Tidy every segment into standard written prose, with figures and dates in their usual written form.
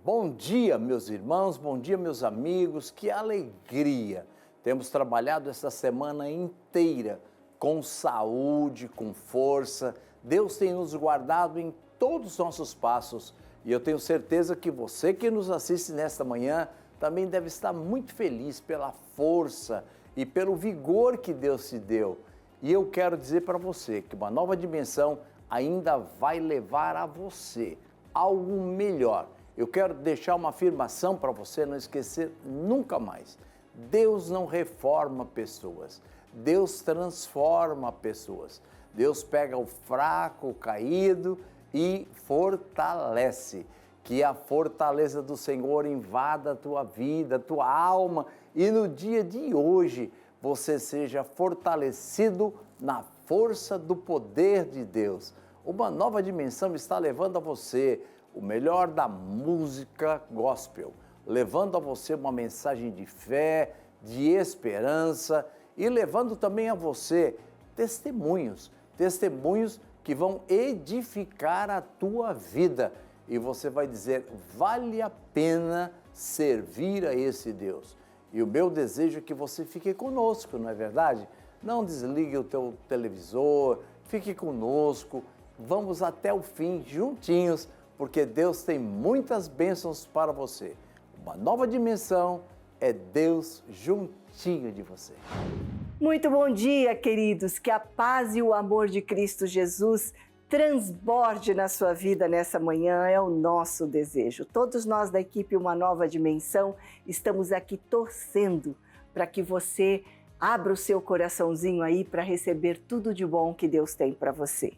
Bom dia, meus irmãos, bom dia, meus amigos, que alegria! Temos trabalhado essa semana inteira com saúde, com força. Deus tem nos guardado em todos os nossos passos e eu tenho certeza que você que nos assiste nesta manhã também deve estar muito feliz pela força e pelo vigor que Deus te deu. E eu quero dizer para você que uma nova dimensão ainda vai levar a você algo melhor. Eu quero deixar uma afirmação para você não esquecer nunca mais. Deus não reforma pessoas, Deus transforma pessoas. Deus pega o fraco, o caído e fortalece. Que a fortaleza do Senhor invada a tua vida, a tua alma e no dia de hoje você seja fortalecido na força do poder de Deus. Uma nova dimensão está levando a você o melhor da música gospel, levando a você uma mensagem de fé, de esperança e levando também a você testemunhos que vão edificar a tua vida. E você vai dizer, vale a pena servir a esse Deus. E o meu desejo é que você fique conosco, não é verdade? Não desligue o teu televisor, fique conosco, vamos até o fim juntinhos, porque Deus tem muitas bênçãos para você. Uma nova dimensão é Deus juntinho de você. Muito bom dia, queridos, que a paz e o amor de Cristo Jesus transborde na sua vida nessa manhã, é o nosso desejo. Todos nós da equipe Uma Nova Dimensão estamos aqui torcendo para que você abra o seu coraçãozinho aí para receber tudo de bom que Deus tem para você.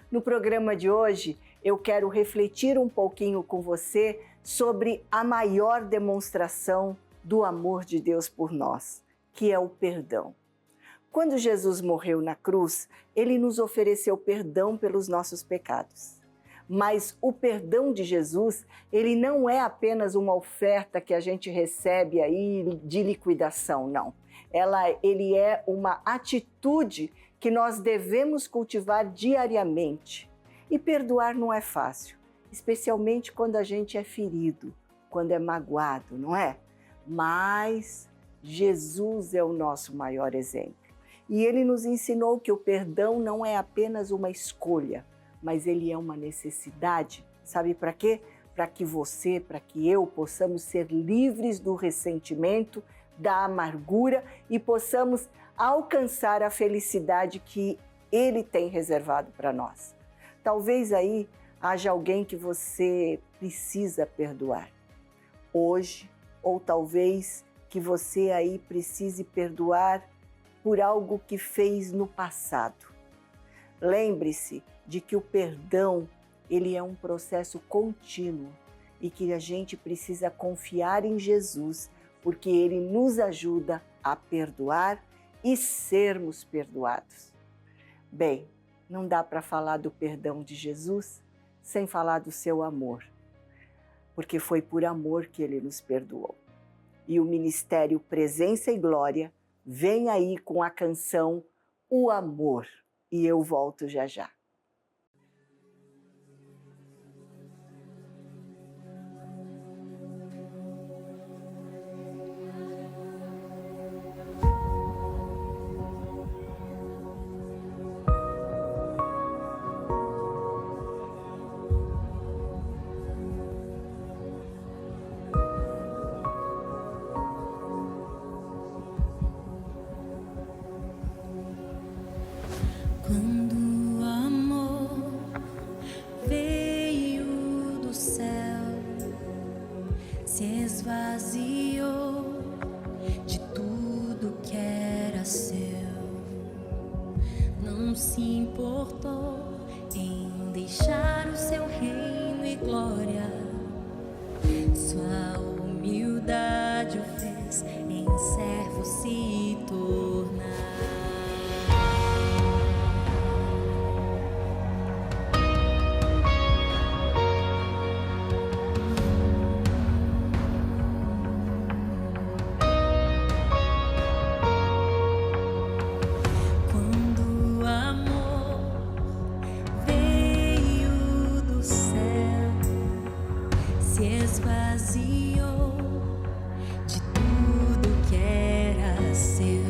No programa de hoje, eu quero refletir um pouquinho com você sobre a maior demonstração do amor de Deus por nós, que é o perdão. Quando Jesus morreu na cruz, ele nos ofereceu perdão pelos nossos pecados. Mas o perdão de Jesus, ele não é apenas uma oferta que a gente recebe aí de liquidação, não. Ele é uma atitude que nós devemos cultivar diariamente. E perdoar não é fácil, especialmente quando a gente é ferido, quando é magoado, não é? Mas Jesus é o nosso maior exemplo. E ele nos ensinou que o perdão não é apenas uma escolha, mas ele é uma necessidade. Sabe para quê? Para que você, para que eu possamos ser livres do ressentimento, da amargura e possamos alcançar a felicidade que ele tem reservado para nós. Talvez aí haja alguém que você precisa perdoar hoje, ou talvez que você aí precise perdoar por algo que fez no passado. Lembre-se de que o perdão, ele é um processo contínuo e que a gente precisa confiar em Jesus, porque ele nos ajuda a perdoar e sermos perdoados. Bem, não dá para falar do perdão de Jesus sem falar do seu amor, porque foi por amor que ele nos perdoou. E o Ministério Presença e Glória vem aí com a canção O Amor, e eu volto já já. Quando o amor veio do céu, se esvaziou de tudo que era seu, não se importou em deixar o seu reino e glória. Sua humildade o fez em servo se tornar. Se esvaziou de tudo que era seu.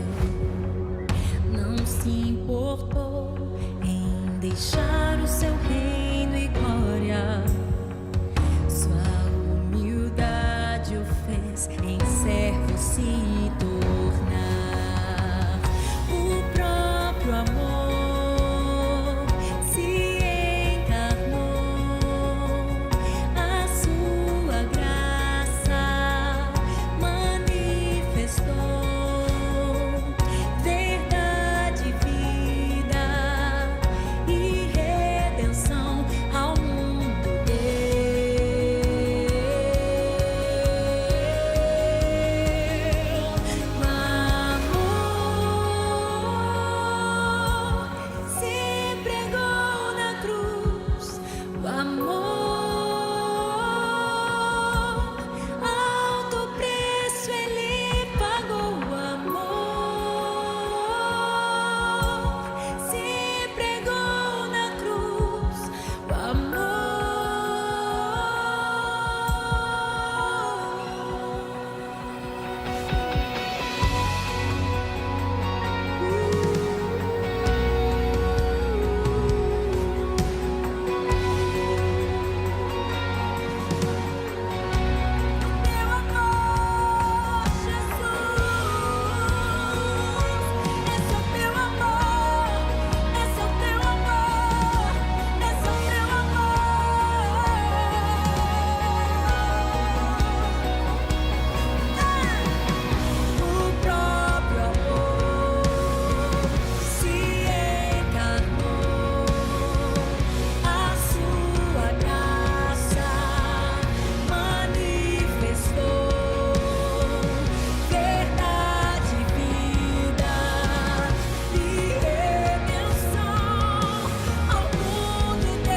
Não se importou em deixar o seu reino e glória. Sua humildade o fez em servo se tornar. O próprio amor se encarnou. A sua graça manifestou. Verdade, vida e redenção ao mundo deu. O amor se entregou na cruz. O amor, alto preço ele pagou. O amor se entregou na cruz. O teu amor, Jesus, esse é o teu amor, esse é o teu amor, esse é o teu amor. O próprio amor se encarnou. A sua graça manifestou. Verdade, vida e redenção ao mundo deu.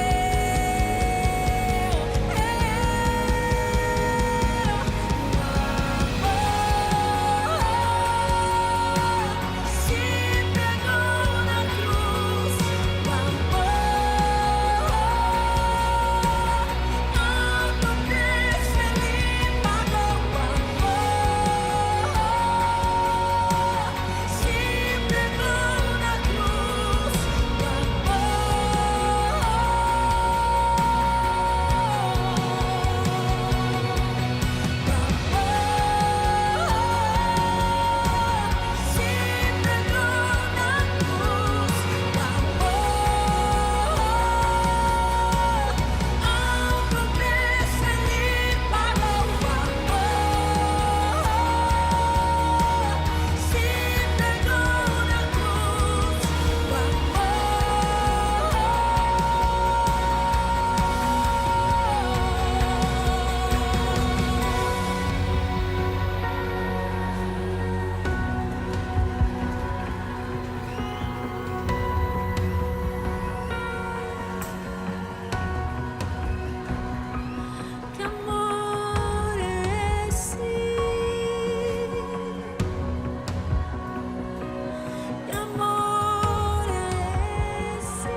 Se entregou na cruz. O amor, alto preço ele pagou. O amor se entregou na cruz. O que amor é esse? Que amor é esse?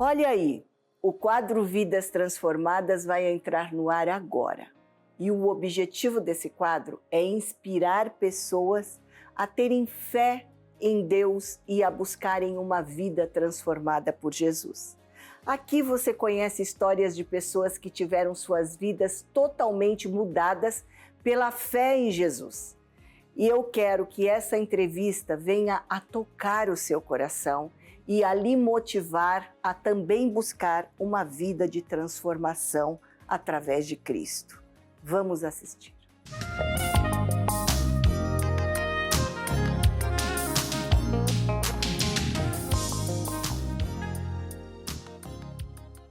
Olha aí, o quadro Vidas Transformadas vai entrar no ar agora. E o objetivo desse quadro é inspirar pessoas a terem fé em Deus e a buscarem uma vida transformada por Jesus. Aqui você conhece histórias de pessoas que tiveram suas vidas totalmente mudadas pela fé em Jesus. E eu quero que essa entrevista venha a tocar o seu coração e a lhe motivar a também buscar uma vida de transformação através de Cristo. Vamos assistir.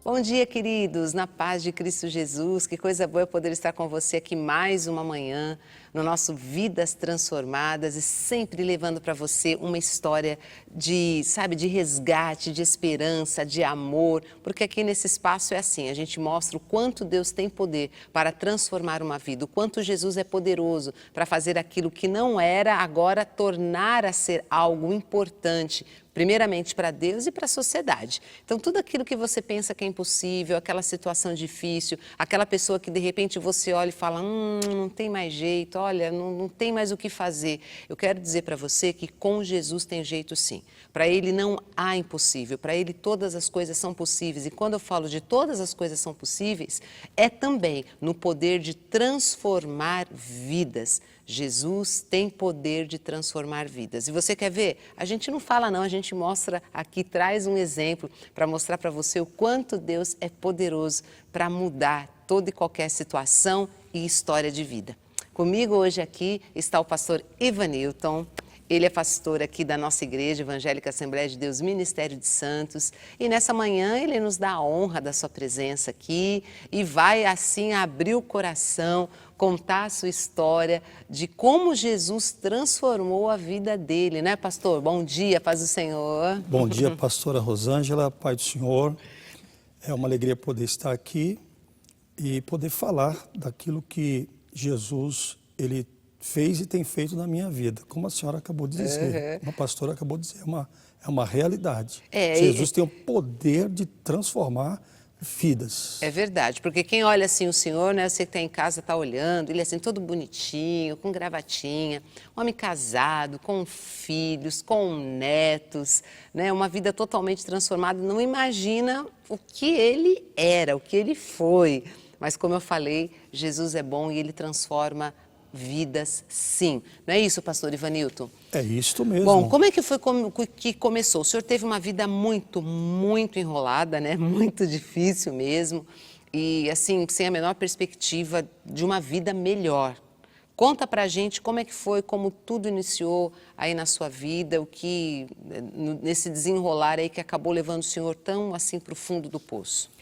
Bom dia, queridos, na paz de Cristo Jesus. Que coisa boa eu poder estar com você aqui mais uma manhã no nosso Vidas Transformadas e sempre levando para você uma história de, sabe, de resgate, de esperança, de amor, porque aqui nesse espaço é assim, a gente mostra o quanto Deus tem poder para transformar uma vida, o quanto Jesus é poderoso para fazer aquilo que não era, agora tornar a ser algo importante, primeiramente para Deus e para a sociedade. Então, tudo aquilo que você pensa que é impossível, aquela situação difícil, aquela pessoa que de repente você olha e fala, não tem mais jeito, olha, não tem mais o que fazer. Eu quero dizer para você que com Jesus tem jeito sim. Para Ele não há impossível, para Ele todas as coisas são possíveis. E quando eu falo de todas as coisas são possíveis, é também no poder de transformar vidas. Jesus tem poder de transformar vidas. E você quer ver? A gente não fala não, a gente mostra aqui, traz um exemplo para mostrar para você o quanto Deus é poderoso para mudar toda e qualquer situação e história de vida. Comigo hoje aqui está o pastor Ivanilton. Ele é pastor aqui da nossa igreja Evangélica Assembleia de Deus Ministério de Santos e nessa manhã ele nos dá a honra da sua presença aqui e vai assim abrir o coração, contar a sua história de como Jesus transformou a vida dele, né, pastor? Bom dia, paz do Senhor. Bom dia, pastora Rosângela, Pai do Senhor. É uma alegria poder estar aqui e poder falar daquilo que Jesus, ele fez e tem feito na minha vida, como a senhora acabou de dizer, uma pastora acabou de dizer, é uma realidade. Jesus tem o poder de transformar vidas. É verdade, porque quem olha assim o senhor, né, você que está em casa, está olhando, ele é assim todo bonitinho, com gravatinha, homem casado, com filhos, com netos, né, uma vida totalmente transformada, não imagina o que ele era, o que ele foi. Mas como eu falei, Jesus é bom e ele transforma vidas, sim. Não é isso, pastor Ivanilton? É isso mesmo. Bom, como é que foi que começou? O senhor teve uma vida muito enrolada, né? Muito difícil mesmo. E, assim, sem a menor perspectiva de uma vida melhor. Conta pra gente como é que foi, como tudo iniciou aí na sua vida, o que, nesse desenrolar aí que acabou levando o senhor tão, assim, pro fundo do poço.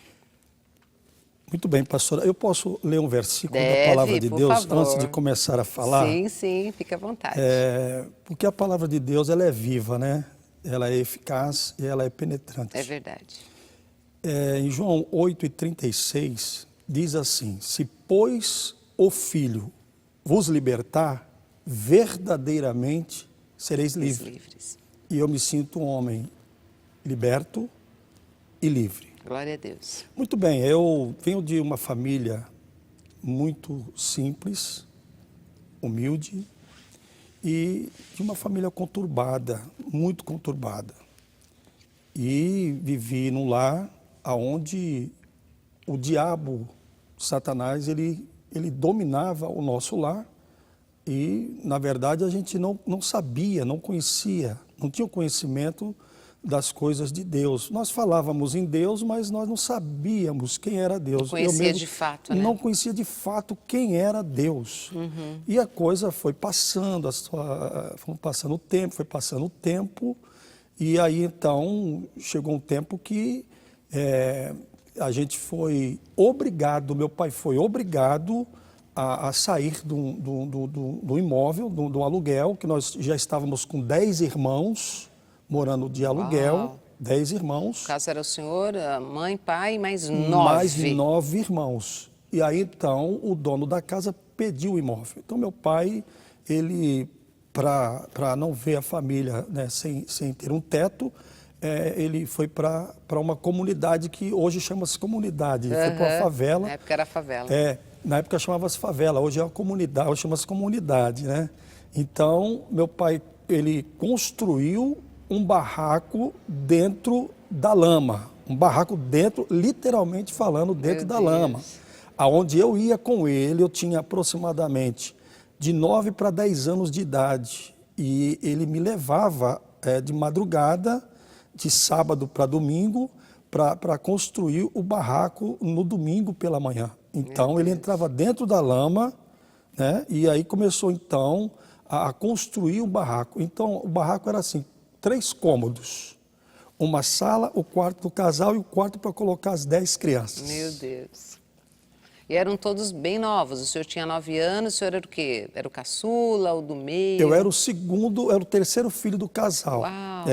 Muito bem, pastora. Eu posso ler um versículo Deve, da Palavra de por Deus favor. antes de começar a falar? Sim, sim, fica à vontade. Porque a Palavra de Deus, ela é viva, né? Ela é eficaz e ela é penetrante. É verdade. Em João 8,36, diz assim, se, pois, o Filho vos libertar, verdadeiramente sereis livres. E eu me sinto um homem liberto e livre. Glória a Deus. Muito bem, eu venho de uma família muito simples, humilde e de uma família conturbada, muito conturbada. E vivi num lar onde o diabo, Satanás, ele dominava o nosso lar e, na verdade, a gente não sabia, não conhecia, não tinha o conhecimento das coisas de Deus. Nós falávamos em Deus, mas nós não sabíamos quem era Deus. Não conhecia de fato, né? Não conhecia de fato quem era Deus. E a coisa foi passando, foi passando o tempo, e aí então chegou um tempo que a gente foi obrigado, meu pai foi obrigado a sair do imóvel, do aluguel, que nós já estávamos com 10 irmãos, morando de aluguel, Uau. 10 irmãos. No caso era o senhor, a mãe, pai, mais 9. Mais 9 irmãos. E aí, então, o dono da casa pediu o imóvel. Então, meu pai, ele, para não ver a família, né, sem ter um teto, ele foi para uma comunidade que hoje chama-se comunidade. Ele foi para uma favela. Na época era favela. Na época chamava-se favela, hoje é uma comunidade, hoje chama-se comunidade, né? Então, meu pai, ele construiu um barraco dentro da lama. Um barraco dentro, literalmente falando, dentro da lama. Aonde eu ia com ele, eu tinha aproximadamente de 9 para 10 anos de idade. E ele me levava de madrugada, de sábado para domingo, para construir o barraco no domingo pela manhã. Então ele entrava dentro da lama, né? E aí começou então a construir um barraco. Então o barraco era assim, 3 cômodos, uma sala, o quarto do casal e o quarto para colocar as 10 crianças. Meu Deus. E eram todos bem novos. O senhor tinha 9 anos, o senhor era o quê? Era o caçula, o do meio? Eu era o segundo, era o terceiro filho do casal. Uau.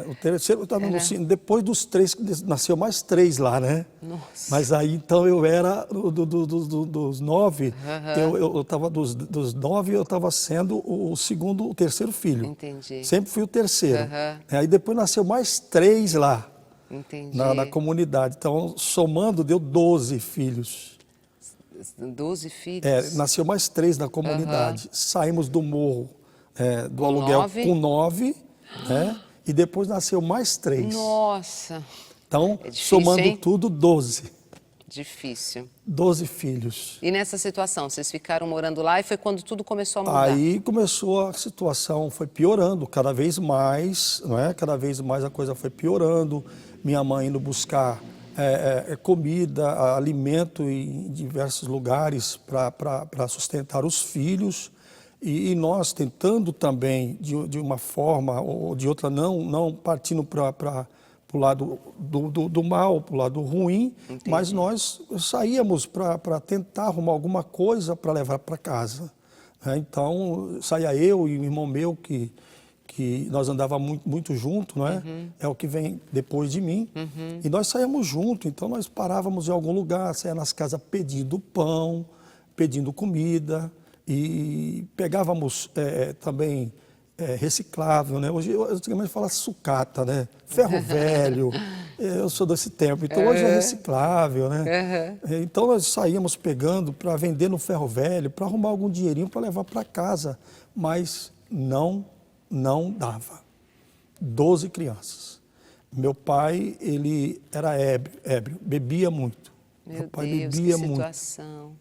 O terceiro, depois dos 3, nasceu mais 3 lá, né? Nossa. Mas aí então eu era dos 9, eu estava dos 9, eu estava sendo o terceiro filho. Entendi. Sempre fui o terceiro. Aí depois nasceu mais 3 lá Entendi. na comunidade. Então, somando, deu 12 filhos. 12 filhos? Nasceu mais 3 na comunidade. Saímos do morro, do Com aluguel 9? com 9, né? E depois nasceu mais 3. Nossa. Então, É difícil, somando hein? tudo, 12. Difícil. 12 filhos. E nessa situação, vocês ficaram morando lá e foi quando tudo começou a mudar? Aí começou a situação, foi piorando cada vez mais, não é? Cada vez mais a coisa foi piorando. Minha mãe indo buscar comida, alimento em diversos lugares para sustentar os filhos. E nós tentando também, de uma forma ou de outra, não partindo para o lado do mal, para o lado ruim, Entendi. mas nós saíamos para tentar arrumar alguma coisa para levar para casa. Né? Então, saía eu e um irmão meu que nós andávamos muito junto, não é? É o que vem depois de mim. E nós saíamos junto, então nós parávamos em algum lugar, saía nas casas pedindo pão, pedindo comida, e pegávamos também reciclável, né? Hoje, antigamente fala sucata, né? Ferro velho, eu sou desse tempo, então hoje é reciclável, né? Então nós saíamos pegando para vender no ferro velho, para arrumar algum dinheirinho para levar para casa, mas não dava. 12 crianças. Meu pai, ele era ébrio, bebia muito. Meu pai Deus, bebia que muito. situação.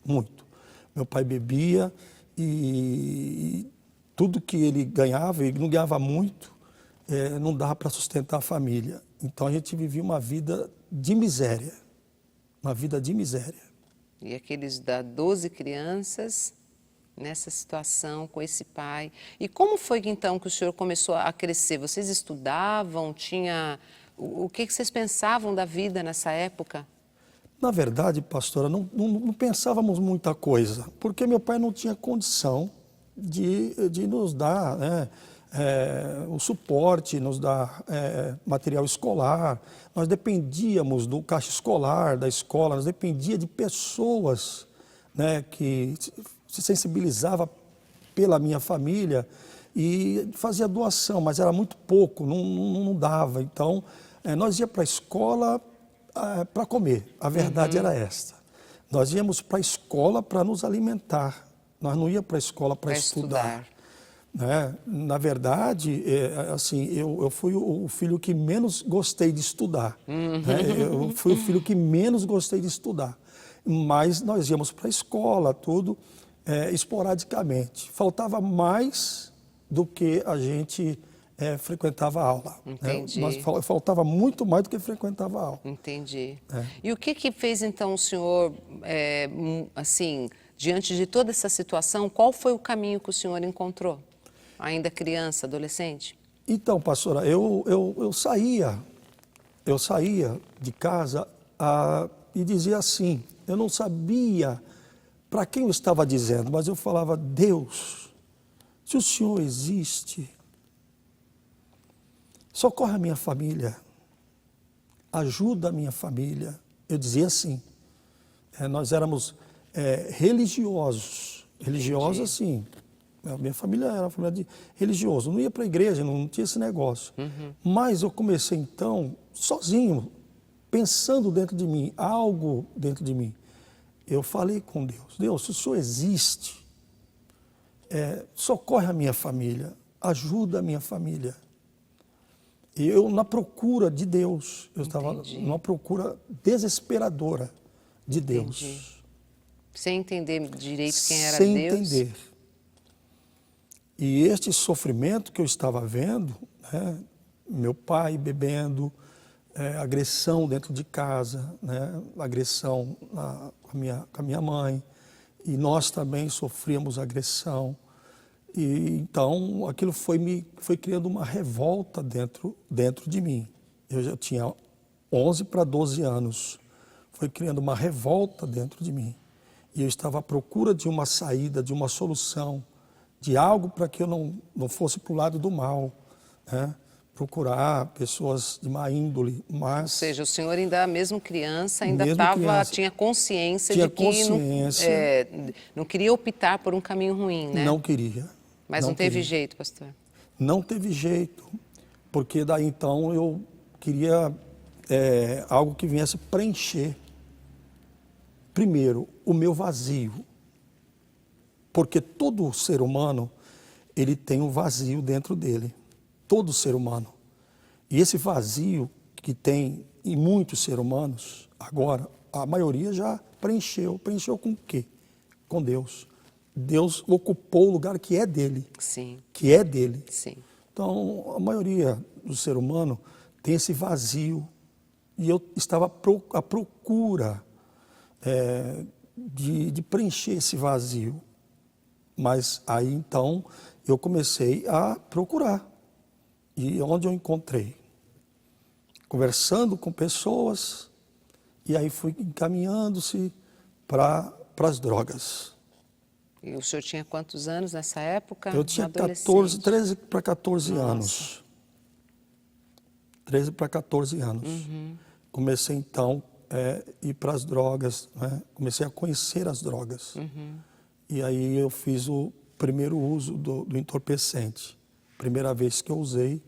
Muito. Meu pai bebia e tudo que ele ganhava, ele não ganhava muito, não dava para sustentar a família. Então a gente vivia uma vida de miséria. Uma vida de miséria. E aqueles 12 crianças nessa situação com esse pai. E como foi que então que o senhor começou a crescer? Vocês estudavam? O que vocês pensavam da vida nessa época? Na verdade, pastora, não pensávamos muita coisa, porque meu pai não tinha condição de nos dar, né, o suporte, nos dar material escolar. Nós dependíamos do caixa escolar, da escola, nós dependíamos de pessoas, né, que se sensibilizava pela minha família e fazia doação, mas era muito pouco, não dava. Então, nós íamos para a escola para comer, a verdade era esta. Nós íamos para a escola para nos alimentar, nós não íamos para a escola para estudar. Né? Na verdade, assim, eu fui o filho que menos gostei de estudar. Né? Eu fui o filho que menos gostei de estudar. Mas nós íamos para a escola, tudo, esporadicamente. Faltava mais do que a gente frequentava a aula. Entendi. Né? Faltava muito mais do que frequentava a aula. Entendi. E o que fez então o senhor, assim, diante de toda essa situação, qual foi o caminho que o senhor encontrou? Ainda criança, adolescente? Então, pastora, eu saía de casa e dizia assim, eu não sabia para quem eu estava dizendo, mas eu falava, Deus, se o Senhor existe, socorre a minha família, ajuda a minha família. Eu dizia assim, nós éramos religiosos assim, a minha família era uma família de religioso, não ia para a igreja, não tinha esse negócio. Mas eu comecei então, sozinho, pensando dentro de mim, algo dentro de mim. Eu falei com Deus, Deus, se o Senhor existe, socorre a minha família, ajuda a minha família. E eu, na procura de Deus, eu estava numa procura desesperadora de Deus. Entendi. Sem entender direito quem era Sem Deus. entender. E este sofrimento que eu estava vendo, né, meu pai bebendo, agressão dentro de casa, né? Agressão com a minha mãe, e nós também sofríamos agressão. E então aquilo foi criando uma revolta dentro de mim. Eu já tinha 11 para 12 anos, foi criando uma revolta dentro de mim. E eu estava à procura de uma saída, de uma solução, de algo para que eu não fosse para o lado do mal, né? Procurar pessoas de má índole, mas... Ou seja, o senhor ainda, mesmo criança, ainda Mesmo tava, criança. tinha consciência Tinha de que consciência. não queria optar por um caminho ruim, né? Não queria. Mas não teve queria. jeito, pastor. Não teve jeito, porque daí então eu queria algo que viesse preencher, primeiro, o meu vazio. Porque todo ser humano, ele tem um vazio dentro dele. Todo ser humano. E esse vazio que tem em muitos seres humanos, agora, a maioria já preencheu. Preencheu com o quê? Com Deus. Deus ocupou o lugar que é dele. Sim. Que é dele. Sim. Então, a maioria do ser humano tem esse vazio. E eu estava à procura de preencher esse vazio. Mas aí, então, eu comecei a procurar. E onde eu encontrei? Conversando com pessoas, e aí fui encaminhando-se para as drogas. E o senhor tinha quantos anos nessa época? Eu tinha Adolescente. 13 para 14 Nossa. anos. 13 para 14 anos. Comecei, então, a ir para as drogas, né? Comecei a conhecer as drogas. E aí eu fiz o primeiro uso do entorpecente. Primeira vez que eu usei,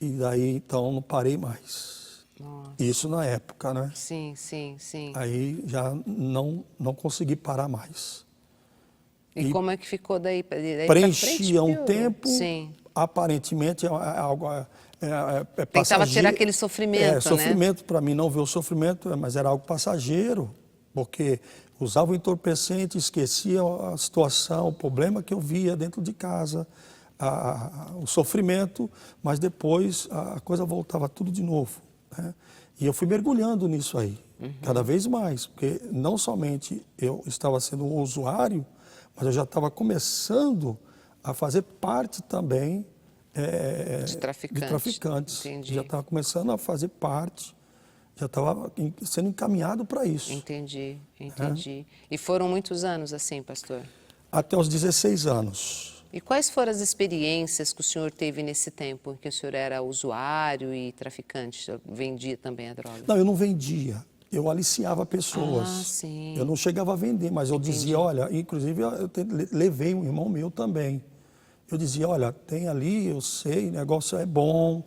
e daí, então, não parei mais. Nossa. Isso na época, né? Sim, sim, sim. Aí já não consegui parar mais. E como é que ficou daí pra frente? Preenchia um piorou? tempo, Sim. aparentemente é algo Tentava passageiro. tirar aquele sofrimento, né? Sofrimento, para mim não ver o sofrimento, mas era algo passageiro, porque usava o entorpecente, esquecia a situação, o problema que eu via dentro de casa, o sofrimento, mas depois a coisa voltava tudo de novo, né? E eu fui mergulhando nisso aí, cada vez mais, porque não somente eu estava sendo um usuário, mas eu já estava começando a fazer parte também De traficante. de traficantes. Entendi. Já estava começando a fazer parte, já estava sendo encaminhado para isso. Entendi, entendi. E foram muitos anos assim, pastor? Até os 16 anos. E quais foram as experiências que o senhor teve nesse tempo em que o senhor era usuário e traficante? O senhor vendia também a droga? Não, eu não vendia, eu aliciava pessoas. Ah, sim. Eu não chegava a vender, mas eu dizia, olha, inclusive levei um irmão meu também. Eu dizia, olha, tem ali, eu sei, o negócio é bom,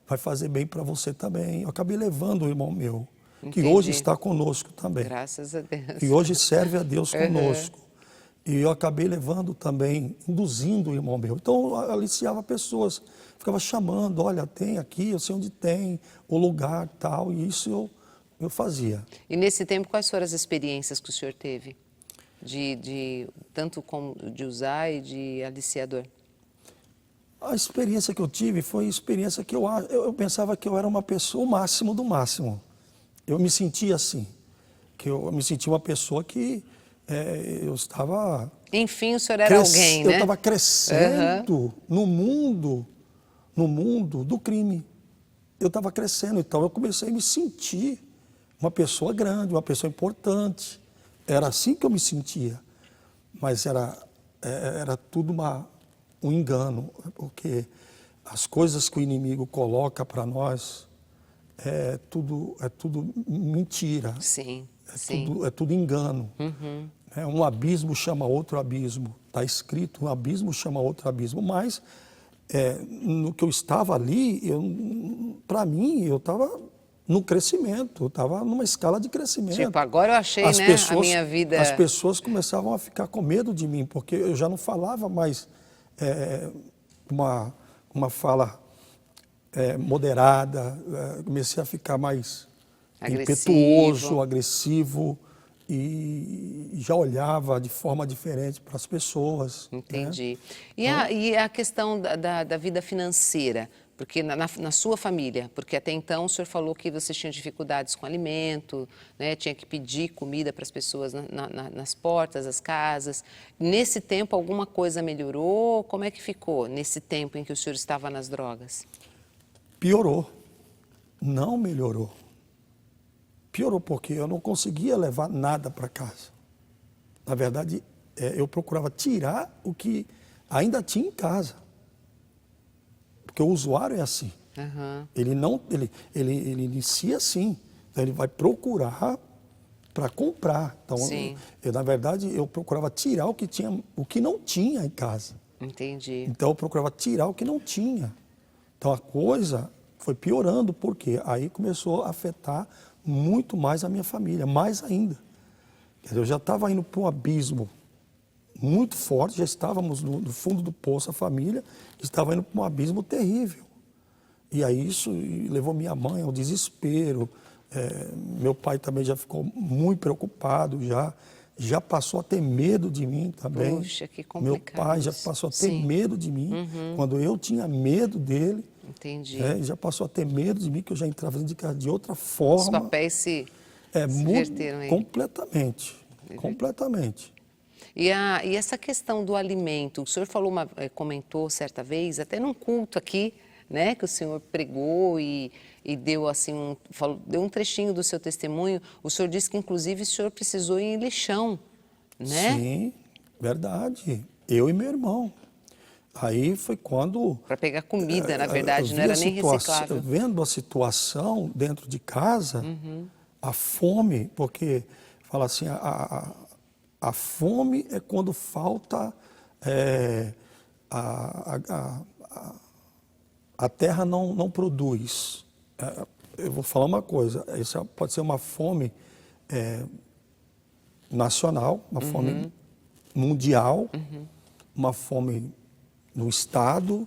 vai fazer bem para você também. Eu acabei levando o irmão meu, que Entendi. hoje está conosco também. Graças a Deus. E hoje serve a Deus conosco. E eu acabei levando também, induzindo o irmão meu. Então, eu aliciava pessoas, ficava chamando, olha, tem aqui, eu sei onde tem, o lugar tal, e isso eu fazia. E nesse tempo, quais foram as experiências que o senhor teve? Tanto como de usar e de aliciador? A experiência que eu tive foi a experiência que eu pensava que eu era uma pessoa, o máximo do máximo. Eu me sentia assim, que eu me sentia uma pessoa que eu estava... Enfim, o senhor era alguém, né? Eu estava crescendo no mundo do crime. Eu estava crescendo, então eu comecei a me sentir uma pessoa grande, uma pessoa importante. Era assim que eu me sentia, mas era tudo um engano, porque as coisas que o inimigo coloca para nós é tudo mentira. Sim, sim. É tudo engano. Um abismo chama outro abismo. Está escrito, um abismo chama outro abismo. Mas no que eu estava ali, para mim, eu estava no crescimento, eu estava numa escala de crescimento. Tipo, agora eu achei, As né, pessoas, a minha vida... As pessoas começavam a ficar com medo de mim, porque eu já não falava mais uma fala moderada, comecei a ficar mais impetuoso, agressivo, e já olhava de forma diferente para as pessoas. Entendi. Né? E a questão da vida financeira? Porque na sua família, porque até então o senhor falou que vocês tinham dificuldades com alimento, né? Tinha que pedir comida para as pessoas nas portas das casas. Nesse tempo, alguma coisa melhorou? Como é que ficou nesse tempo em que o senhor estava nas drogas? Piorou, não melhorou. Piorou porque eu não conseguia levar nada para casa. Na verdade, eu procurava tirar o que ainda tinha em casa. Porque o usuário é assim. Uhum. Ele inicia assim. Então ele vai procurar para comprar. Então, Sim. na verdade, eu procurava tirar o que não tinha em casa. Entendi. Então eu procurava tirar o que não tinha. Então a coisa foi piorando, porque aí começou a afetar muito mais a minha família, mais ainda. Quer dizer, eu já estava indo para um abismo muito forte, já estávamos no fundo do poço, a família estava indo para um abismo terrível. E aí isso levou minha mãe ao desespero. Meu pai também já ficou muito preocupado, já passou a ter medo de mim também. Puxa, que complicado. Meu pai já passou a ter Sim. medo de mim, quando eu tinha medo dele. Entendi. Já passou a ter medo de mim, que eu já entrava dentro de casa de outra Os forma. papéis se Muito, inverteram aí. completamente, completamente. E essa questão do alimento, o senhor comentou certa vez, até num culto aqui, né, que o senhor pregou e deu assim deu um trechinho do seu testemunho. O senhor disse que inclusive o senhor precisou ir em lixão, né? Sim, verdade. Eu e meu irmão. Aí foi quando... Para pegar comida, na verdade, eu não vi era nem reciclável. Vendo a situação dentro de casa, a fome, porque fala assim, a fome é quando falta, a terra não produz. Eu vou falar uma coisa, isso pode ser uma fome nacional, uma fome mundial, uma fome no estado,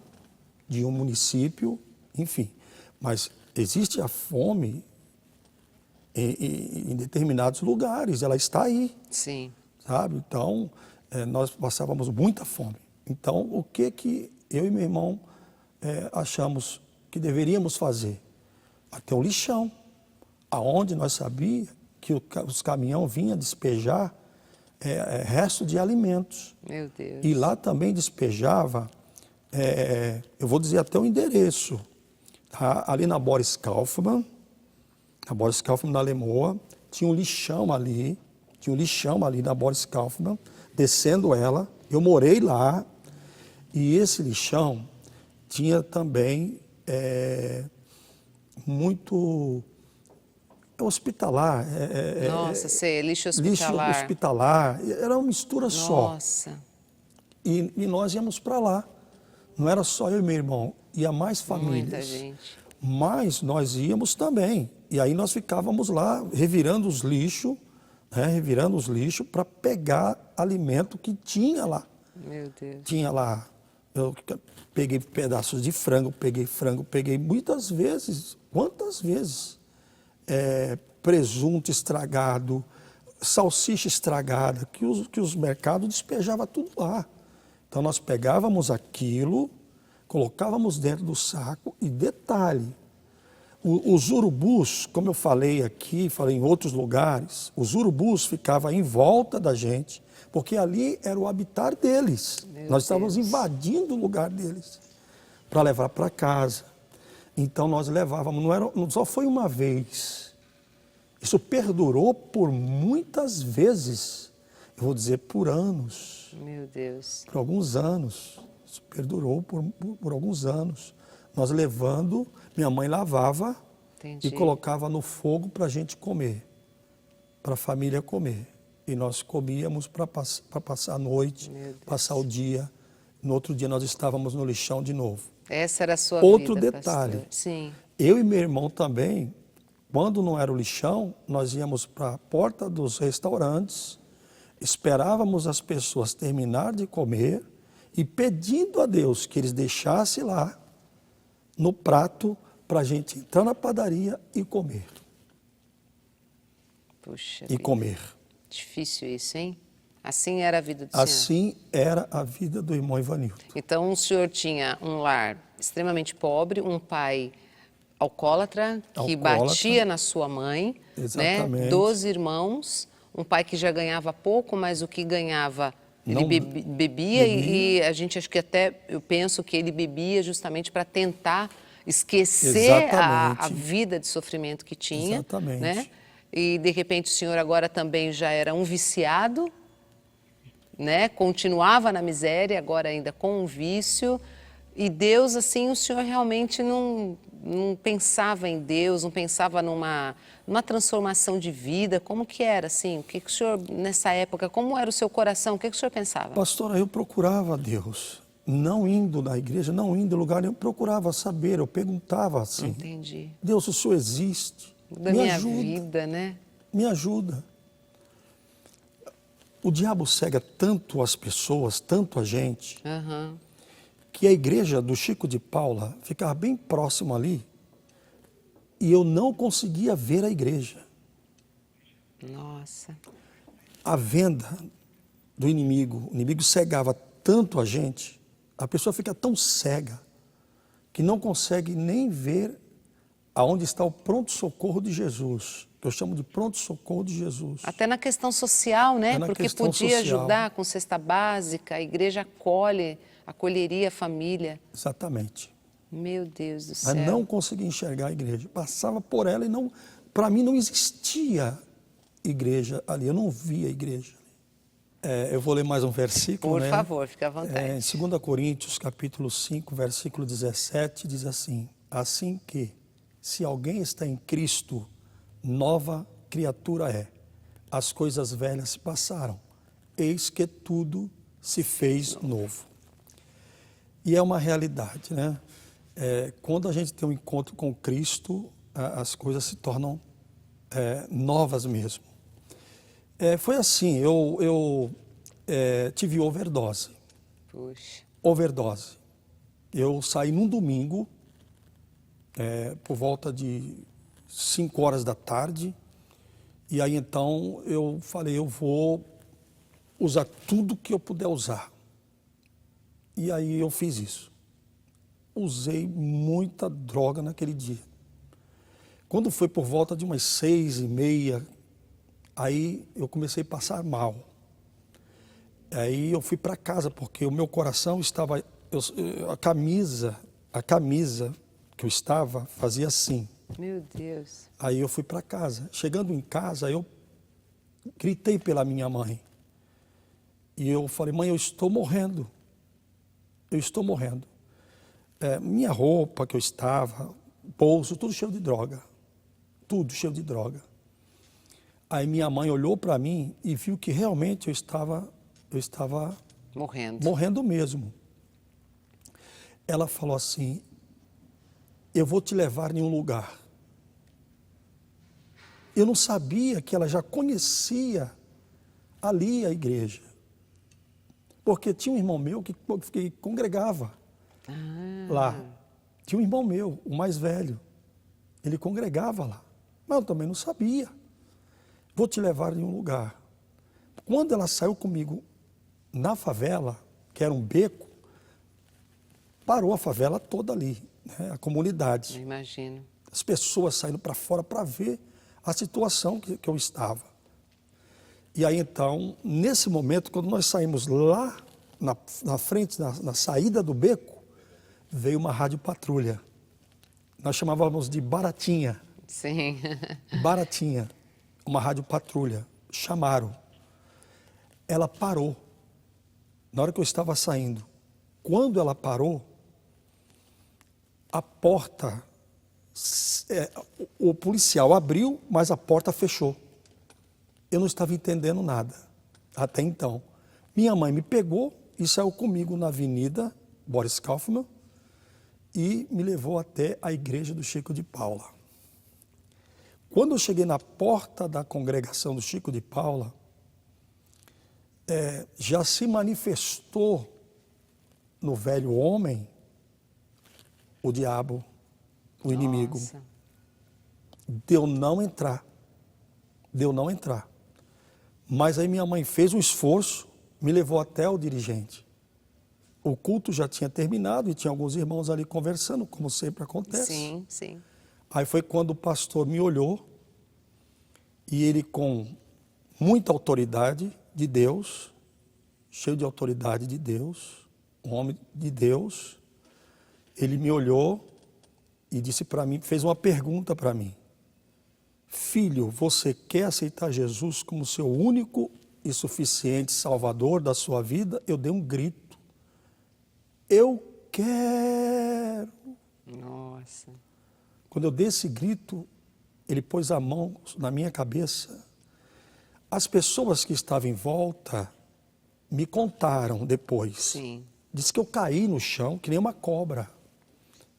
de um município, enfim. Mas existe a fome em determinados lugares, ela está aí. Sim. Sabe? Então, nós passávamos muita fome. Então, o que eu e meu irmão achamos que deveríamos fazer? Até um lixão, aonde nós sabíamos que os caminhões vinham despejar resto de alimentos. Meu Deus. E lá também despejava, eu vou dizer até o endereço, tá? Ali na Boris Kaufmann, na Lemoa, tinha um lixão ali na Boris Kaufmann, descendo ela, eu morei lá, e esse lixão tinha também muito hospitalar. Nossa, sei, lixo hospitalar. Lixo hospitalar, era uma mistura só. Nossa. E nós íamos para lá. Não era só eu e meu irmão, ia mais famílias. Muita gente. Mas nós íamos também. E aí nós ficávamos lá revirando os lixos, para pegar alimento que tinha lá. Meu Deus. Tinha lá, eu peguei pedaços de frango, peguei muitas vezes, quantas vezes? Presunto estragado, salsicha estragada, que os mercados despejavam tudo lá. Então nós pegávamos aquilo, colocávamos dentro do saco e detalhe, os urubus, como eu falei aqui, falei em outros lugares, os urubus ficavam em volta da gente, porque ali era o habitat deles. Nós estávamos invadindo o lugar deles para levar para casa. Então nós levávamos, não só foi uma vez, isso perdurou por muitas vezes, eu vou dizer por anos. Meu Deus. Por alguns anos, isso perdurou por alguns anos. Nós levando, minha mãe lavava e colocava no fogo para a gente comer, para a família comer. E nós comíamos para passar a noite, passar o dia. No outro dia nós estávamos no lixão de novo. Essa era a sua Outro vida, detalhe, pastor. Sim. eu e meu irmão também, quando não era o lixão, nós íamos para a porta dos restaurantes, esperávamos as pessoas terminar de comer e pedindo a Deus que eles deixassem lá no prato para a gente entrar na padaria e comer. Puxa E vida. comer. Difícil isso, hein? Assim era a vida do senhor. Assim era a vida do irmão Ivanildo. Então o senhor tinha um lar extremamente pobre, um pai alcoólatra, que Alcoólatra. batia na sua mãe, né? Exatamente. 12 irmãos, um pai que já ganhava pouco, mas o que ganhava ele Não- bebia e a gente acho que até, eu penso que ele bebia justamente para tentar esquecer a Exatamente. vida de sofrimento que tinha, Exatamente. né? E de repente o senhor agora também já era um viciado, né? Continuava na miséria, agora ainda com um vício. E Deus, assim, o senhor realmente não pensava em Deus, não pensava numa transformação de vida. Como que era, assim? O que o senhor, nessa época, como era o seu coração? O que o senhor pensava? Pastora, eu procurava Deus, não indo na igreja, não indo em lugar nenhum, eu procurava saber, eu perguntava assim, Entendi. Deus, o Senhor existe? Da Me minha ajuda, vida, né? me ajuda. O diabo cega tanto as pessoas, tanto a gente, Aham. que a igreja do Chico de Paula ficava bem próximo ali e eu não conseguia ver a igreja. Nossa. A venda do inimigo, o inimigo cegava tanto a gente, a pessoa fica tão cega que não consegue nem ver aonde está o pronto-socorro de Jesus, que eu chamo de pronto-socorro de Jesus. Até na questão social, né? Até na Porque questão podia social. ajudar com cesta básica, a igreja acolheria a família. Exatamente. Meu Deus do Mas céu. não conseguia enxergar a igreja. Passava por ela e não, para mim não existia igreja ali, eu não via a igreja. Eu vou ler mais um versículo, Por né? favor, fica à vontade. Em 2 Coríntios, capítulo 5, versículo 17, diz assim: assim que, se alguém está em Cristo, nova criatura é. As coisas velhas se passaram, eis que tudo se fez novo. E é uma realidade, né? Quando a gente tem um encontro com Cristo, as coisas se tornam novas mesmo. Foi assim, eu tive overdose. Puxa. Overdose. Eu saí num domingo, por volta de 5 horas da tarde, e aí então eu falei, eu vou usar tudo que eu puder usar. E aí eu fiz isso. Usei muita droga naquele dia. Quando foi por volta de umas 6h30, aí eu comecei a passar mal. Aí eu fui para casa, porque o meu coração estava... a camisa que eu estava fazia assim. Meu Deus. Aí eu fui para casa. Chegando em casa, eu gritei pela minha mãe. E eu falei, mãe, eu estou morrendo. Eu estou morrendo. Minha roupa que eu estava, bolso, tudo cheio de droga. Tudo cheio de droga. Aí minha mãe olhou para mim e viu que realmente eu estava morrendo mesmo. Ela falou assim, eu vou te levar em um lugar. Eu não sabia que ela já conhecia ali a igreja. Porque tinha um irmão meu que congregava lá. Tinha um irmão meu, o mais velho. Ele congregava lá. Mas eu também não sabia. Vou te levar em um lugar. Quando ela saiu comigo na favela, que era um beco, parou a favela toda ali, né? A comunidade. Eu imagino. As pessoas saindo para fora para ver a situação que eu estava. E aí então, nesse momento, quando nós saímos lá na frente, na saída do beco, veio uma rádio patrulha. Nós chamávamos de Baratinha. Sim. Baratinha, uma rádio patrulha. Chamaram. Ela parou. Na hora que eu estava saindo. Quando ela parou, a porta, o policial abriu, mas a porta fechou. Eu não estava entendendo nada, até então. Minha mãe me pegou e saiu comigo na avenida Boris Kaufmann e me levou até a igreja do Chico de Paula. Quando eu cheguei na porta da congregação do Chico de Paula, já se manifestou no velho homem o diabo, o inimigo. Nossa. De eu não entrar. Mas aí minha mãe fez um esforço, me levou até o dirigente. O culto já tinha terminado e tinha alguns irmãos ali conversando, como sempre acontece. Sim, sim. Aí foi quando o pastor me olhou e ele, com muita autoridade de Deus, cheio de autoridade de Deus, um homem de Deus, ele me olhou e disse para mim, fez uma pergunta para mim: filho, você quer aceitar Jesus como seu único e suficiente Salvador da sua vida? Eu dei um grito. Eu quero. Nossa. Quando eu dei esse grito, ele pôs a mão na minha cabeça. As pessoas que estavam em volta me contaram depois. Sim. Disse que eu caí no chão que nem uma cobra.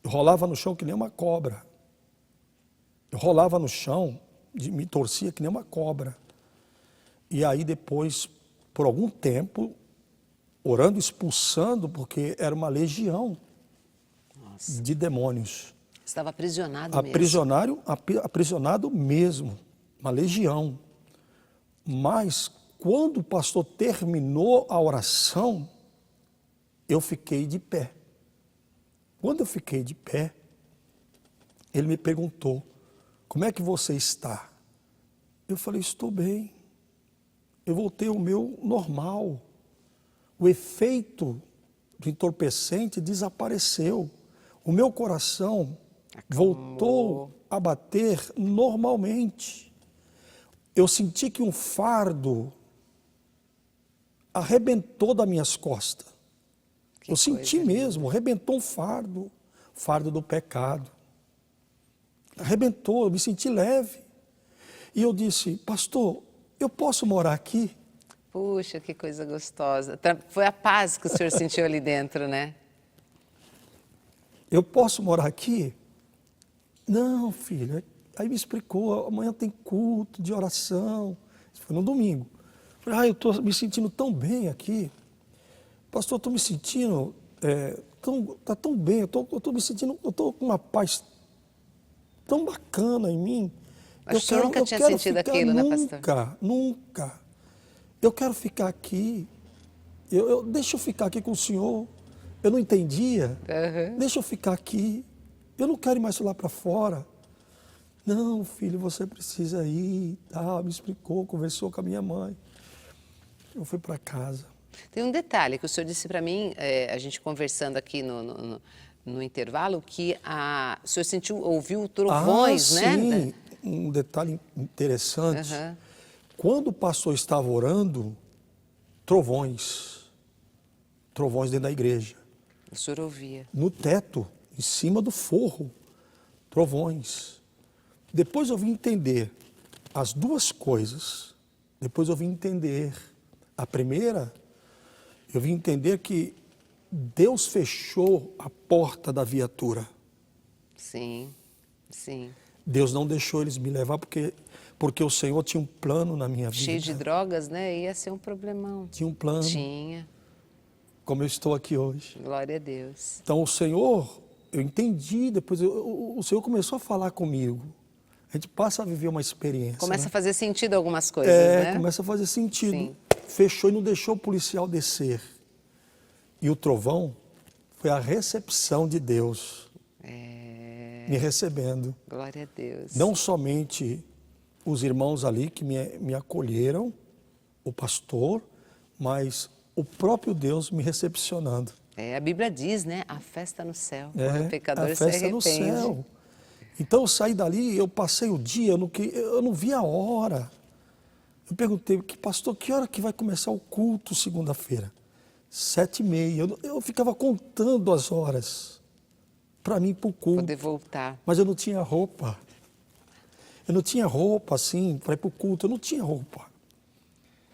Eu rolava no chão que nem uma cobra. Eu rolava no chão, me torcia que nem uma cobra. E aí depois, por algum tempo, orando, expulsando, porque era uma legião Nossa. de demônios. Estava aprisionado mesmo. Aprisionado mesmo, uma legião. Mas quando o pastor terminou a oração, eu fiquei de pé. Quando eu fiquei de pé, ele me perguntou: como é que você está? Eu falei: estou bem. Eu voltei ao meu normal. O efeito do entorpecente desapareceu. O meu coração voltou a bater normalmente. Eu senti que um fardo arrebentou das minhas costas. Eu senti mesmo, arrebentou um fardo do pecado. Arrebentou, eu me senti leve. E eu disse: pastor, eu posso morar aqui? Puxa, que coisa gostosa. Foi a paz que o senhor sentiu ali dentro, né? Eu posso morar aqui? Não, filho. Aí me explicou: amanhã tem culto de oração. Isso foi no domingo. Eu falei: eu estou me sentindo tão bem aqui. Pastor, eu estou me sentindo, tá tão bem, eu estou me sentindo, eu estou com uma paz tão bacana em mim. Mas o senhor nunca tinha sentido aquilo, né, pastor? Nunca. Eu quero ficar aqui. Deixa eu ficar aqui com o senhor. Eu não entendia. Deixa eu ficar aqui. Eu não quero ir mais lá para fora. Não, filho, você precisa ir. Tá, me explicou, conversou com a minha mãe. Eu fui para casa. Tem um detalhe que o senhor disse para mim, a gente conversando aqui no intervalo, que o senhor ouviu trovões, né? Sim, um detalhe interessante. Quando o pastor estava orando, trovões dentro da igreja. O senhor ouvia. No teto, em cima do forro, trovões. Depois eu vim entender as duas coisas. Depois eu vim entender a primeira. Eu vim entender que Deus fechou a porta da viatura. Sim, sim. Deus não deixou eles me levar porque o Senhor tinha um plano na minha vida. Cheio de drogas, né? Ia ser um problemão. Tinha um plano. Tinha. Como eu estou aqui hoje. Glória a Deus. Então o Senhor, eu entendi, depois o Senhor começou a falar comigo. A gente passa a viver uma experiência. Começa né? a fazer sentido algumas coisas, né? Começa a fazer sentido. Sim. Fechou e não deixou o policial descer. E o trovão foi a recepção de Deus. Me recebendo. Glória a Deus. Não somente os irmãos ali que me acolheram, o pastor, mas o próprio Deus me recepcionando. A Bíblia diz, né? A festa no céu. Quando o pecador a se festa arrepende. no céu. Então eu saí dali, eu passei o dia, eu não vi a hora. Eu perguntei: pastor, que hora que vai começar o culto segunda-feira? 7h30. Eu ficava contando as horas para mim ir para o culto. Poder voltar. Mas eu não tinha roupa. Eu não tinha roupa assim para ir para o culto. Eu não tinha roupa.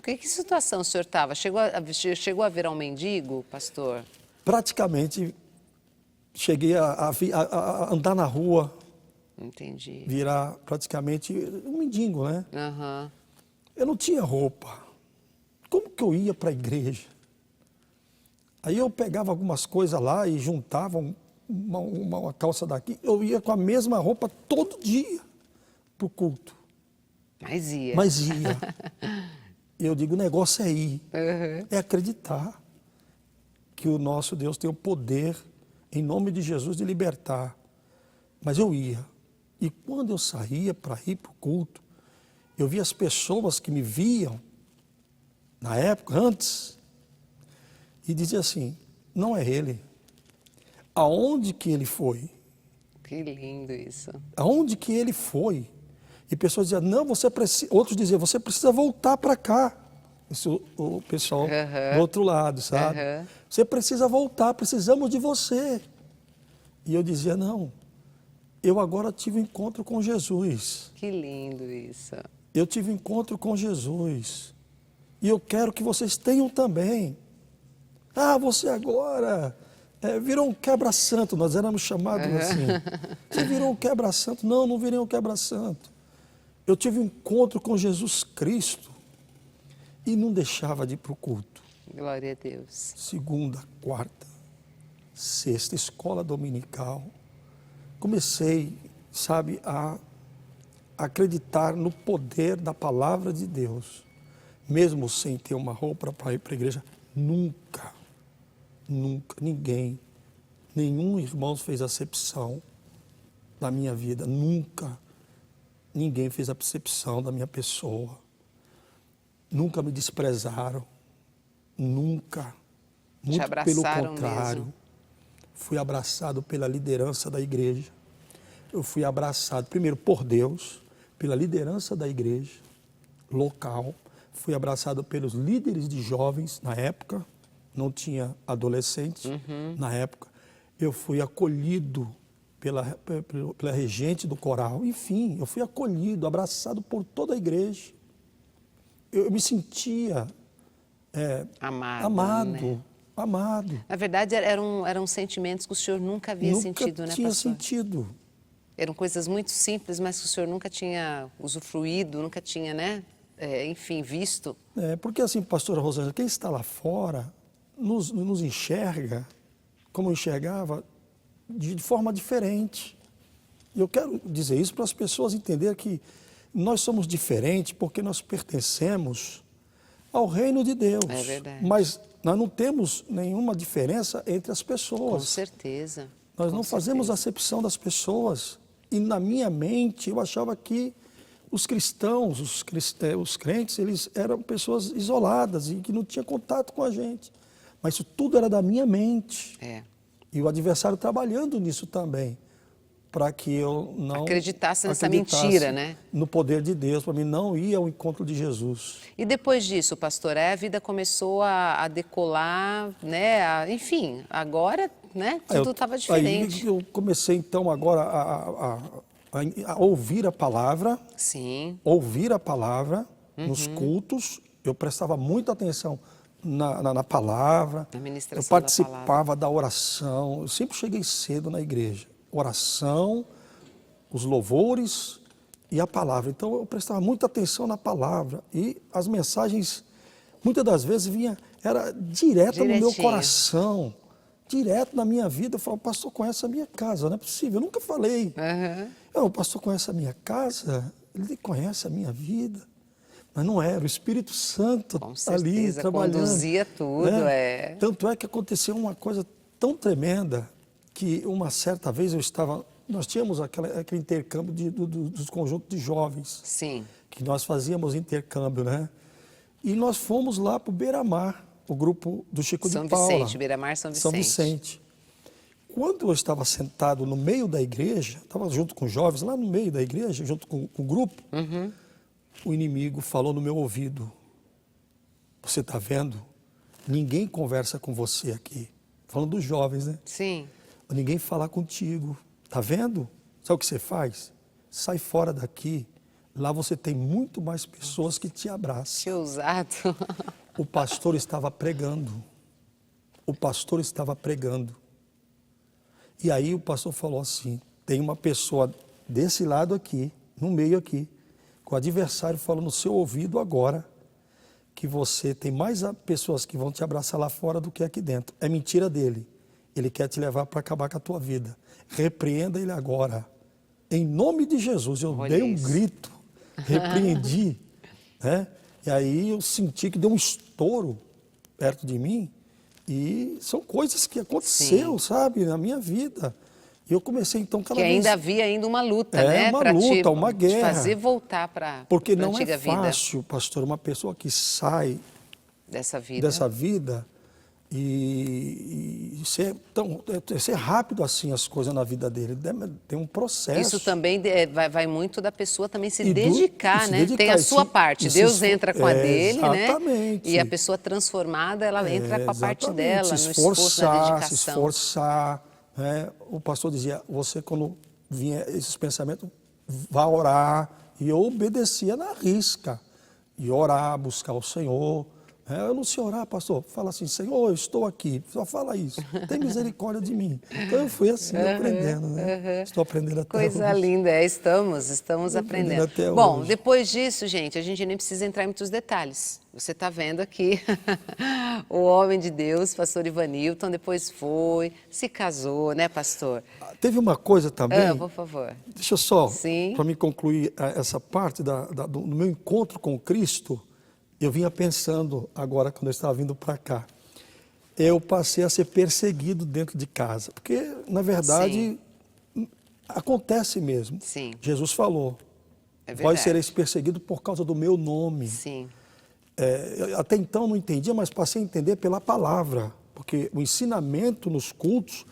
Que situação o senhor estava? Chegou a ver um mendigo, pastor? Praticamente cheguei a andar na rua. Entendi. Virar praticamente um mendigo, né? Eu não tinha roupa. Como que eu ia para a igreja? Aí eu pegava algumas coisas lá e juntava uma calça daqui. Eu ia com a mesma roupa todo dia para o culto. Mas ia. E eu digo: o negócio é ir, é acreditar. que o nosso Deus tem o poder, em nome de Jesus, de libertar. Mas eu ia. E quando eu saía para ir para o culto, eu via as pessoas que me viam, na época, antes, e dizia assim, não é ele. Aonde que ele foi? Que lindo isso. Aonde que ele foi? E pessoas diziam, não, você precisa... Outros diziam, você precisa voltar para cá. Isso o pessoal do outro lado, sabe? Você precisa voltar, precisamos de você. E eu dizia, não, eu agora tive um encontro com Jesus. Que lindo isso. Eu tive um encontro com Jesus. E eu quero que vocês tenham também. Ah, você agora virou um quebra-santo. Nós éramos chamados assim. Você virou um quebra-santo. Não, não virei um quebra-santo. Eu tive um encontro com Jesus Cristo e não deixava de ir para o culto. Glória a Deus. Segunda, quarta, sexta, escola dominical. Comecei, sabe, a acreditar no poder da palavra de Deus. Mesmo sem ter uma roupa para ir para a igreja, nunca, ninguém, nenhum irmão fez acepção da minha vida, nunca. Ninguém fez acepção da minha pessoa. Nunca me desprezaram. Nunca. Muito pelo contrário. Mesmo. Fui abraçado pela liderança da igreja. Eu fui abraçado, primeiro, por Deus, pela liderança da igreja local. Fui abraçado pelos líderes de jovens na época. Não tinha adolescente na época. Eu fui acolhido pela regente do coral. Enfim, eu fui acolhido, abraçado por toda a igreja. Eu me sentia amado, né? amado. Na verdade, eram sentimentos que o senhor nunca havia sentido, né, pastor? Nunca tinha sentido. Eram coisas muito simples, mas que o senhor nunca tinha usufruído, nunca tinha, né, enfim, visto. Porque assim, pastora Rosângela, quem está lá fora nos enxerga como eu enxergava de forma diferente. E eu quero dizer isso para as pessoas entenderem que nós somos diferentes porque nós pertencemos ao reino de Deus. É verdade. Mas nós não temos nenhuma diferença entre as pessoas. Com certeza. Nós não fazemos acepção das pessoas. E na minha mente eu achava que os cristãos, os crentes, eles eram pessoas isoladas e que não tinham contato com a gente. Mas isso tudo era da minha mente. E o adversário trabalhando nisso também, para que eu não acreditasse nessa mentira, né? No poder de Deus, para mim não ir ao encontro de Jesus. E depois disso, pastor, a vida começou a decolar, né? Enfim, agora, né? Tudo estava diferente. Aí eu comecei então agora a ouvir a palavra. Sim. Ouvir a palavra nos cultos. Eu prestava muita atenção na palavra, eu participava da oração, eu sempre cheguei cedo na igreja, oração, os louvores e a palavra, então eu prestava muita atenção na palavra e as mensagens, muitas das vezes era direto no meu coração, direto na minha vida. Eu falava, o pastor conhece a minha casa, não é possível, eu nunca falei, o pastor conhece a minha casa, ele conhece a minha vida. Mas não era, o Espírito Santo ali trabalhando. Conduzia tudo, Tanto é que aconteceu uma coisa tão tremenda que uma certa vez nós tínhamos aquele intercâmbio dos conjuntos de jovens. Sim. Que nós fazíamos intercâmbio, né? E nós fomos lá para o Beira-Mar, o grupo do Chico de Paula. São Vicente, Beira-Mar, São Vicente. São Vicente. Quando eu estava sentado no meio da igreja, estava junto com jovens, lá no meio da igreja, junto com o grupo, o inimigo falou no meu ouvido, você está vendo? Ninguém conversa com você aqui. Falando dos jovens, né? Sim. Ninguém fala contigo. Está vendo? Sabe o que você faz? Sai fora daqui. Lá você tem muito mais pessoas que te abraçam. Que ousado. O pastor estava pregando. O pastor estava pregando. E aí o pastor falou assim, tem uma pessoa desse lado aqui, no meio aqui, com o adversário falando no seu ouvido agora, que você tem mais pessoas que vão te abraçar lá fora do que aqui dentro. É mentira dele. Ele quer te levar para acabar com a tua vida. Repreenda ele agora. Em nome de Jesus. Eu dei um grito, repreendi. Né? E aí eu senti que deu um estouro perto de mim. E são coisas que aconteceram, sabe, na minha vida. E eu comecei então cada Que vez... ainda havia ainda uma luta, É, né? uma Pra luta, uma te guerra. fazer voltar para a Porque não antiga é vida fácil, pastor, uma pessoa que sai dessa vida. dessa vida e ser rápido assim as coisas na vida dele. Tem um processo. Isso também vai muito da pessoa também se E dedicar, se né? dedicar, Tem a e sua se- parte, e se Deus esfor- entra com a dele, né? Exatamente. E a pessoa transformada, ela entra com a parte Exatamente. dela, no esforço, na Se dedicação. esforçar. Né? O pastor dizia, você quando vinha esses pensamentos, vá orar. E eu obedecia na risca. E orar, buscar o Senhor. Eu não sei orar, pastor. Fala assim, Senhor, eu estou aqui. Só fala isso. Tem misericórdia de mim. Então eu fui assim, aprendendo, né? Estou aprendendo até Coisa hoje. linda, estamos aprendendo. até Bom, hoje. depois disso, gente, a gente nem precisa entrar em muitos detalhes. Você está vendo aqui o homem de Deus, pastor Ivanilton, depois se casou, né, pastor? Teve uma coisa também, Por favor. deixa eu só, Sim. para me concluir essa parte do meu encontro com Cristo, eu vinha pensando agora, quando eu estava vindo para cá, eu passei a ser perseguido dentro de casa, porque, na verdade, acontece mesmo. Sim. Jesus falou, É vós verdade. sereis perseguidos por causa do meu nome. Sim, Até então não entendia, mas passei a entender pela palavra, porque o ensinamento nos cultos,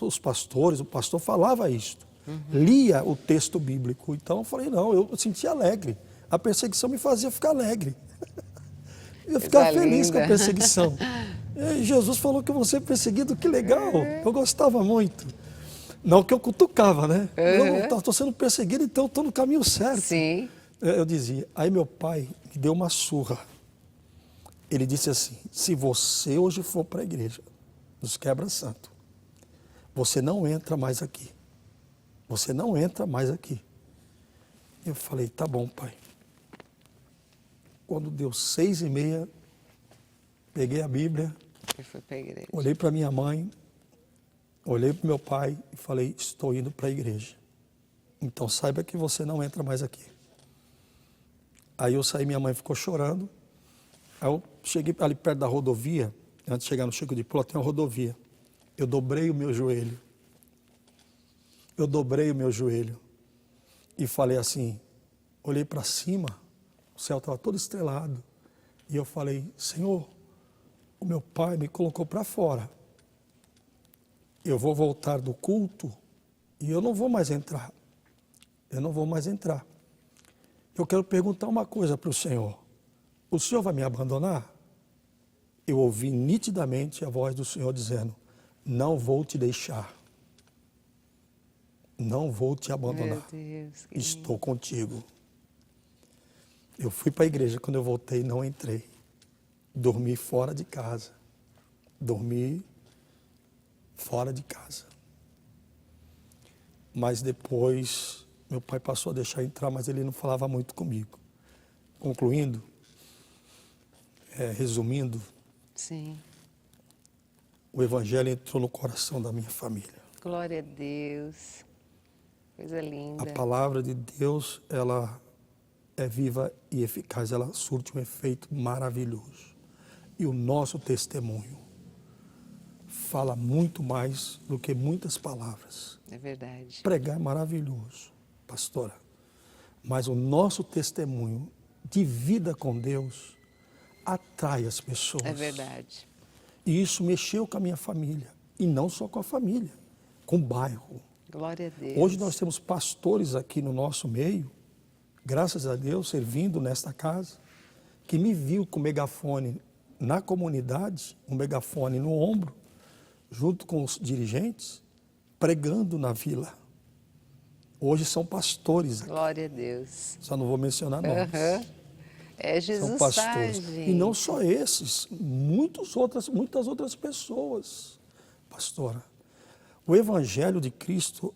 os pastores, o pastor falava isto, lia o texto bíblico. Então eu falei, não, eu sentia alegre. A perseguição me fazia ficar alegre. Eu ficava feliz com a linda. perseguição. E Jesus falou que eu vou ser perseguido, que legal. Eu gostava muito. Não que eu cutucava, né? Eu estou sendo perseguido, então eu estou no caminho certo. sim. Eu dizia, aí meu pai me deu uma surra. Ele disse assim, se você hoje for para a igreja, nos quebra-santo, você não entra mais aqui. Você não entra mais aqui. Eu falei, tá bom, pai. Quando deu 6h30, peguei a Bíblia, E foi para a igreja. olhei para minha mãe, olhei para meu pai e falei, estou indo para a igreja. Então saiba que você não entra mais aqui. Aí eu saí, minha mãe ficou chorando. Aí eu cheguei ali perto da rodovia, antes de chegar no Chico de Paula, tem uma rodovia. Eu dobrei o meu joelho. Eu dobrei o meu joelho e falei assim, olhei para cima, o céu estava todo estrelado. E eu falei, Senhor, o meu pai me colocou para fora. Eu vou voltar do culto e eu não vou mais entrar. Eu não vou mais entrar. Eu quero perguntar uma coisa para o Senhor. O Senhor vai me abandonar? Eu ouvi nitidamente a voz do Senhor dizendo, não vou te deixar. Não vou te abandonar. Meu Deus, que Estou contigo. Eu fui para a igreja, quando eu voltei, não entrei. Dormi fora de casa. Dormi fora de casa. Mas depois, meu pai passou a deixar entrar, mas ele não falava muito comigo. Concluindo, resumindo, Sim. o evangelho entrou no coração da minha família. Glória a Deus. Coisa linda. A palavra de Deus, ela é viva e eficaz, ela surte um efeito maravilhoso. E o nosso testemunho fala muito mais do que muitas palavras. É verdade. Pregar é maravilhoso, pastora, mas o nosso testemunho de vida com Deus atrai as pessoas. É verdade. E isso mexeu com a minha família, e não só com a família, com o bairro. Glória a Deus. Hoje nós temos pastores aqui no nosso meio, graças a Deus, servindo nesta casa, que me viu com o megafone na comunidade, um megafone no ombro, junto com os dirigentes, pregando na vila. Hoje são pastores aqui, Glória a Deus. só não vou mencionar nomes. É Jesus São pastores. tá, E não só esses, muitas outras pessoas, pastora. O Evangelho de Cristo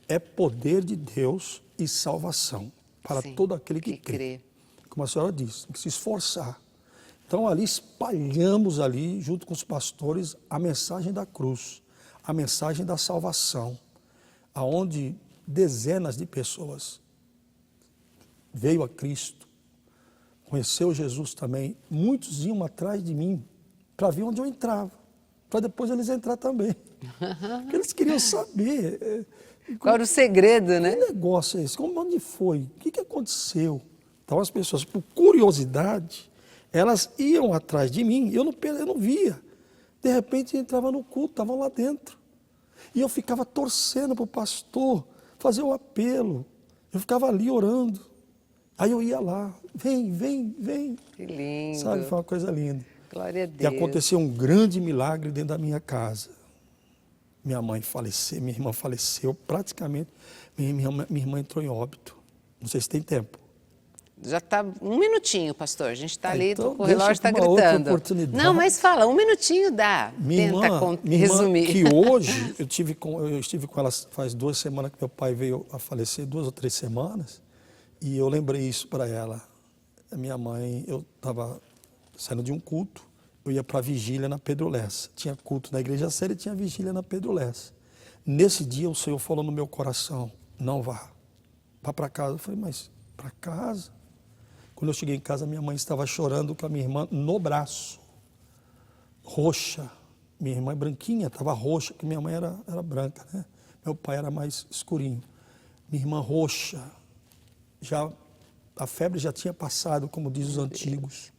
é poder de Deus e salvação para Sim, todo aquele que crê. Como a senhora disse, tem que se esforçar. Então ali espalhamos ali, junto com os pastores, a mensagem da cruz, a mensagem da salvação, aonde dezenas de pessoas veio a Cristo, conheceu Jesus também. Muitos iam atrás de mim para ver onde eu entrava, para depois eles entrar também. Porque eles queriam saber. Qual era o segredo, né? Que negócio é esse? Onde foi? O que aconteceu? Então as pessoas, por curiosidade, elas iam atrás de mim, eu não via. De repente entrava no culto, estavam lá dentro. E eu ficava torcendo para o pastor fazer o apelo. Eu ficava ali orando. Aí eu ia lá, vem, vem, vem. Que lindo. Sabe, foi uma coisa linda. Glória a E Deus. aconteceu um grande milagre dentro da minha casa. Minha mãe faleceu, minha irmã faleceu, praticamente. Minha irmã entrou em óbito. Não sei se tem tempo. Já está um minutinho, pastor. A gente está ali, então o relógio está deixa pra uma outra gritando. oportunidade. Não, mas fala, um minutinho dá. Minha Tenta irmã, resumir. que hoje, eu estive com ela faz 2 semanas que meu pai veio a falecer, 2 ou 3 semanas, e eu lembrei isso para ela. A minha mãe, eu estava saindo de um culto, eu ia para a vigília na Pedro Lessa. Tinha culto na Igreja Séria e tinha vigília na Pedro Lessa. Nesse dia o Senhor falou no meu coração, não vá para casa. Eu falei, mas para casa? Quando eu cheguei em casa, minha mãe estava chorando com a minha irmã no braço, roxa. Minha irmã é branquinha, estava roxa, porque minha mãe era branca, né? Meu pai era mais escurinho. Minha irmã roxa, a febre já tinha passado, como diz os antigos.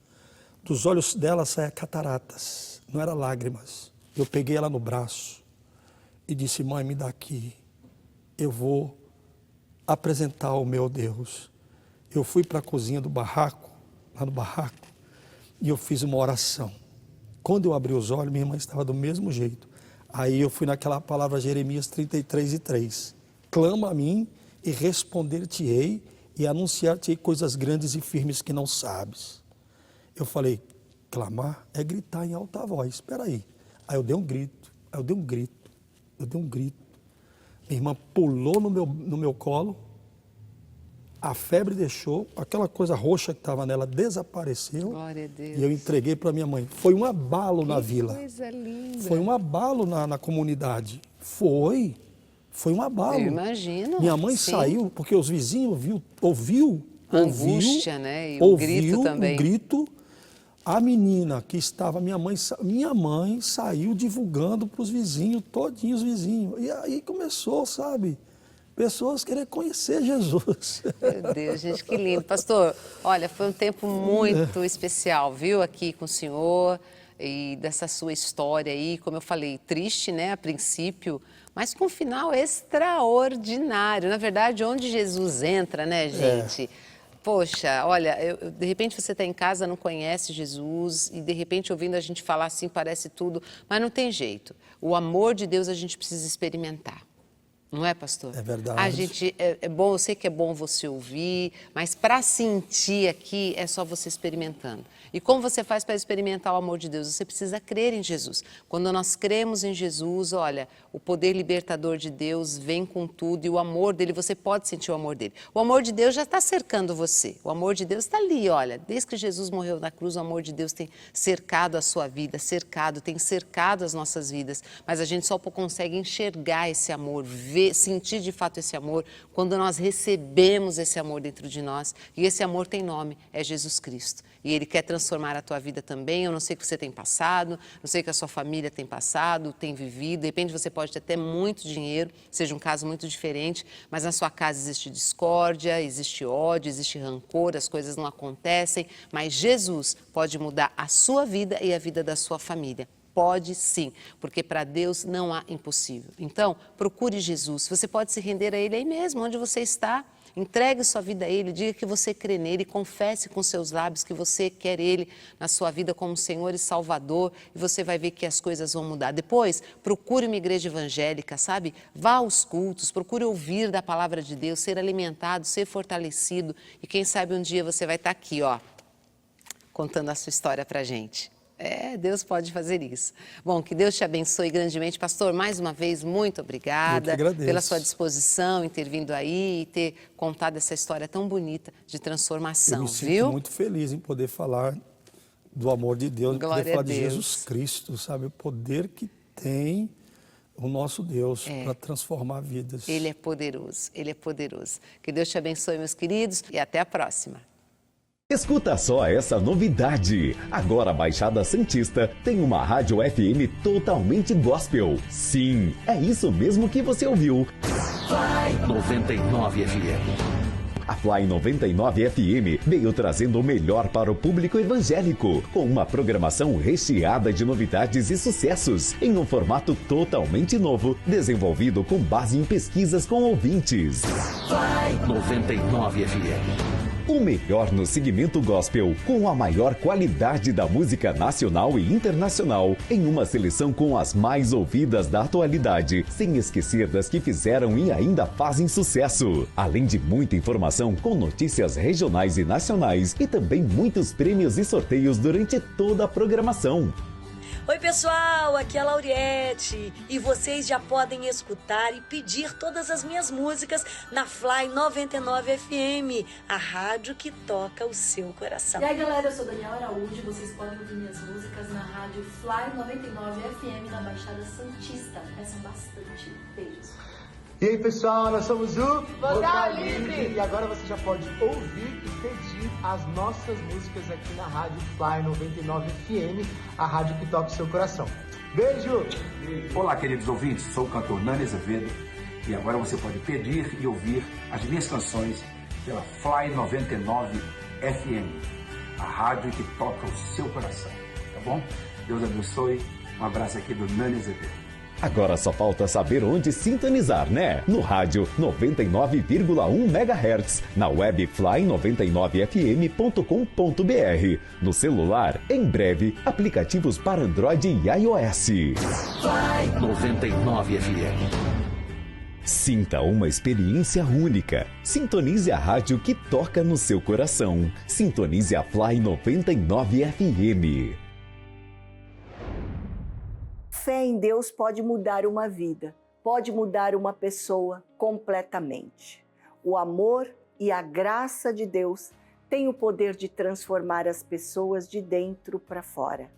Dos olhos dela saía cataratas, não eram lágrimas. Eu peguei ela no braço e disse, mãe, me dá aqui, eu vou apresentar o meu Deus. Eu fui para a cozinha do barraco, lá no barraco, e eu fiz uma oração. Quando eu abri os olhos, minha irmã estava do mesmo jeito. Aí eu fui naquela palavra Jeremias 33:3. Clama a mim e responder-te-ei e anunciar-te-ei coisas grandes e firmes que não sabes. Eu falei, clamar é gritar em alta voz. Espera aí. Aí eu dei um grito, Minha irmã pulou no meu colo, a febre deixou, aquela coisa roxa que estava nela desapareceu. Glória a Deus. E eu entreguei para minha mãe. Foi um abalo na vila. Que coisa linda. Foi um abalo na comunidade. Foi um abalo. Eu imagino. Minha mãe sim. saiu, porque os vizinhos ouviu Angústia, né? E o grito também. O grito. A menina que estava, minha mãe saiu divulgando para os vizinhos, todinhos os vizinhos. E aí começou, sabe? Pessoas querem conhecer Jesus. Meu Deus, gente, que lindo. Pastor, olha, foi um tempo muito especial, viu, aqui com o senhor e dessa sua história aí, como eu falei, triste, né, a princípio, mas com um final extraordinário. Na verdade, onde Jesus entra, né, gente? Poxa, olha, de repente você está em casa, não conhece Jesus e de repente ouvindo a gente falar assim, parece tudo, mas não tem jeito. O amor de Deus a gente precisa experimentar. Não é, pastor? É verdade. A gente, é bom, eu sei que é bom você ouvir, mas para sentir aqui é só você experimentando. E como você faz para experimentar o amor de Deus? Você precisa crer em Jesus. Quando nós cremos em Jesus, olha, o poder libertador de Deus vem com tudo e o amor dele, você pode sentir o amor dele. O amor de Deus já está cercando você. O amor de Deus está ali, olha. Desde que Jesus morreu na cruz, o amor de Deus tem cercado a sua vida, tem cercado as nossas vidas. Mas a gente só consegue enxergar esse amor, sentir de fato esse amor, quando nós recebemos esse amor dentro de nós. E esse amor tem nome, é Jesus Cristo. E Ele quer transformar a tua vida também. Eu não sei o que você tem passado, não sei o que a sua família tem passado, tem vivido. De repente você pode ter até muito dinheiro, seja um caso muito diferente, mas na sua casa existe discórdia, existe ódio, existe rancor, as coisas não acontecem. Mas Jesus pode mudar a sua vida e a vida da sua família. Pode sim, porque para Deus não há impossível. Então, procure Jesus. Você pode se render a Ele aí mesmo, onde você está. Entregue sua vida a Ele, diga que você crê nele, confesse com seus lábios que você quer Ele na sua vida como Senhor e Salvador e você vai ver que as coisas vão mudar. Depois, procure uma igreja evangélica, sabe? Vá aos cultos, procure ouvir da palavra de Deus, ser alimentado, ser fortalecido e quem sabe um dia você vai estar aqui, ó, contando a sua história pra gente. Deus pode fazer isso. Bom, que Deus te abençoe grandemente. Pastor, mais uma vez, muito obrigada pela sua disposição em ter vindo aí e ter contado essa história tão bonita de transformação, Eu me sinto muito feliz em poder falar do amor de Deus, em poder falar de Jesus Cristo, sabe? O poder que tem o nosso Deus para transformar vidas. Ele é poderoso, Ele é poderoso. Que Deus te abençoe, meus queridos, e até a próxima. Escuta só essa novidade. Agora a Baixada Santista tem uma rádio FM totalmente gospel. Sim, é isso mesmo que você ouviu. Fly 99 FM. A Fly 99 FM veio trazendo o melhor para o público evangélico, com uma programação recheada de novidades e sucessos, em um formato totalmente novo, desenvolvido com base em pesquisas com ouvintes. Fly 99 FM. O melhor no segmento gospel, com a maior qualidade da música nacional e internacional, em uma seleção com as mais ouvidas da atualidade, sem esquecer das que fizeram e ainda fazem sucesso. Além de muita informação com notícias regionais e nacionais, e também muitos prêmios e sorteios durante toda a programação. Oi pessoal, aqui é a Lauriette e vocês já podem escutar e pedir todas as minhas músicas na Fly 99 FM, a rádio que toca o seu coração. E aí galera, eu sou Daniela Araújo, vocês podem ouvir minhas músicas na rádio Fly 99 FM na Baixada Santista. Peçam bastante. Beijos. E aí pessoal, nós somos o Vocal Livre. E agora você já pode ouvir e pedir as nossas músicas aqui na rádio Fly 99 FM, a rádio que toca o seu coração. Beijo! Olá, queridos ouvintes, sou o cantor Nani Azevedo e agora você pode pedir e ouvir as minhas canções pela Fly 99 FM, a rádio que toca o seu coração, tá bom? Deus abençoe, um abraço aqui do Nani Azevedo. Agora só falta saber onde sintonizar, né? No rádio 99,1 MHz, na web fly99fm.com.br, no celular, em breve, aplicativos para Android e iOS. Fly 99 FM. Sinta uma experiência única. Sintonize a rádio que toca no seu coração. Sintonize a Fly 99 FM. Fé em Deus pode mudar uma vida, pode mudar uma pessoa completamente. O amor e a graça de Deus têm o poder de transformar as pessoas de dentro para fora,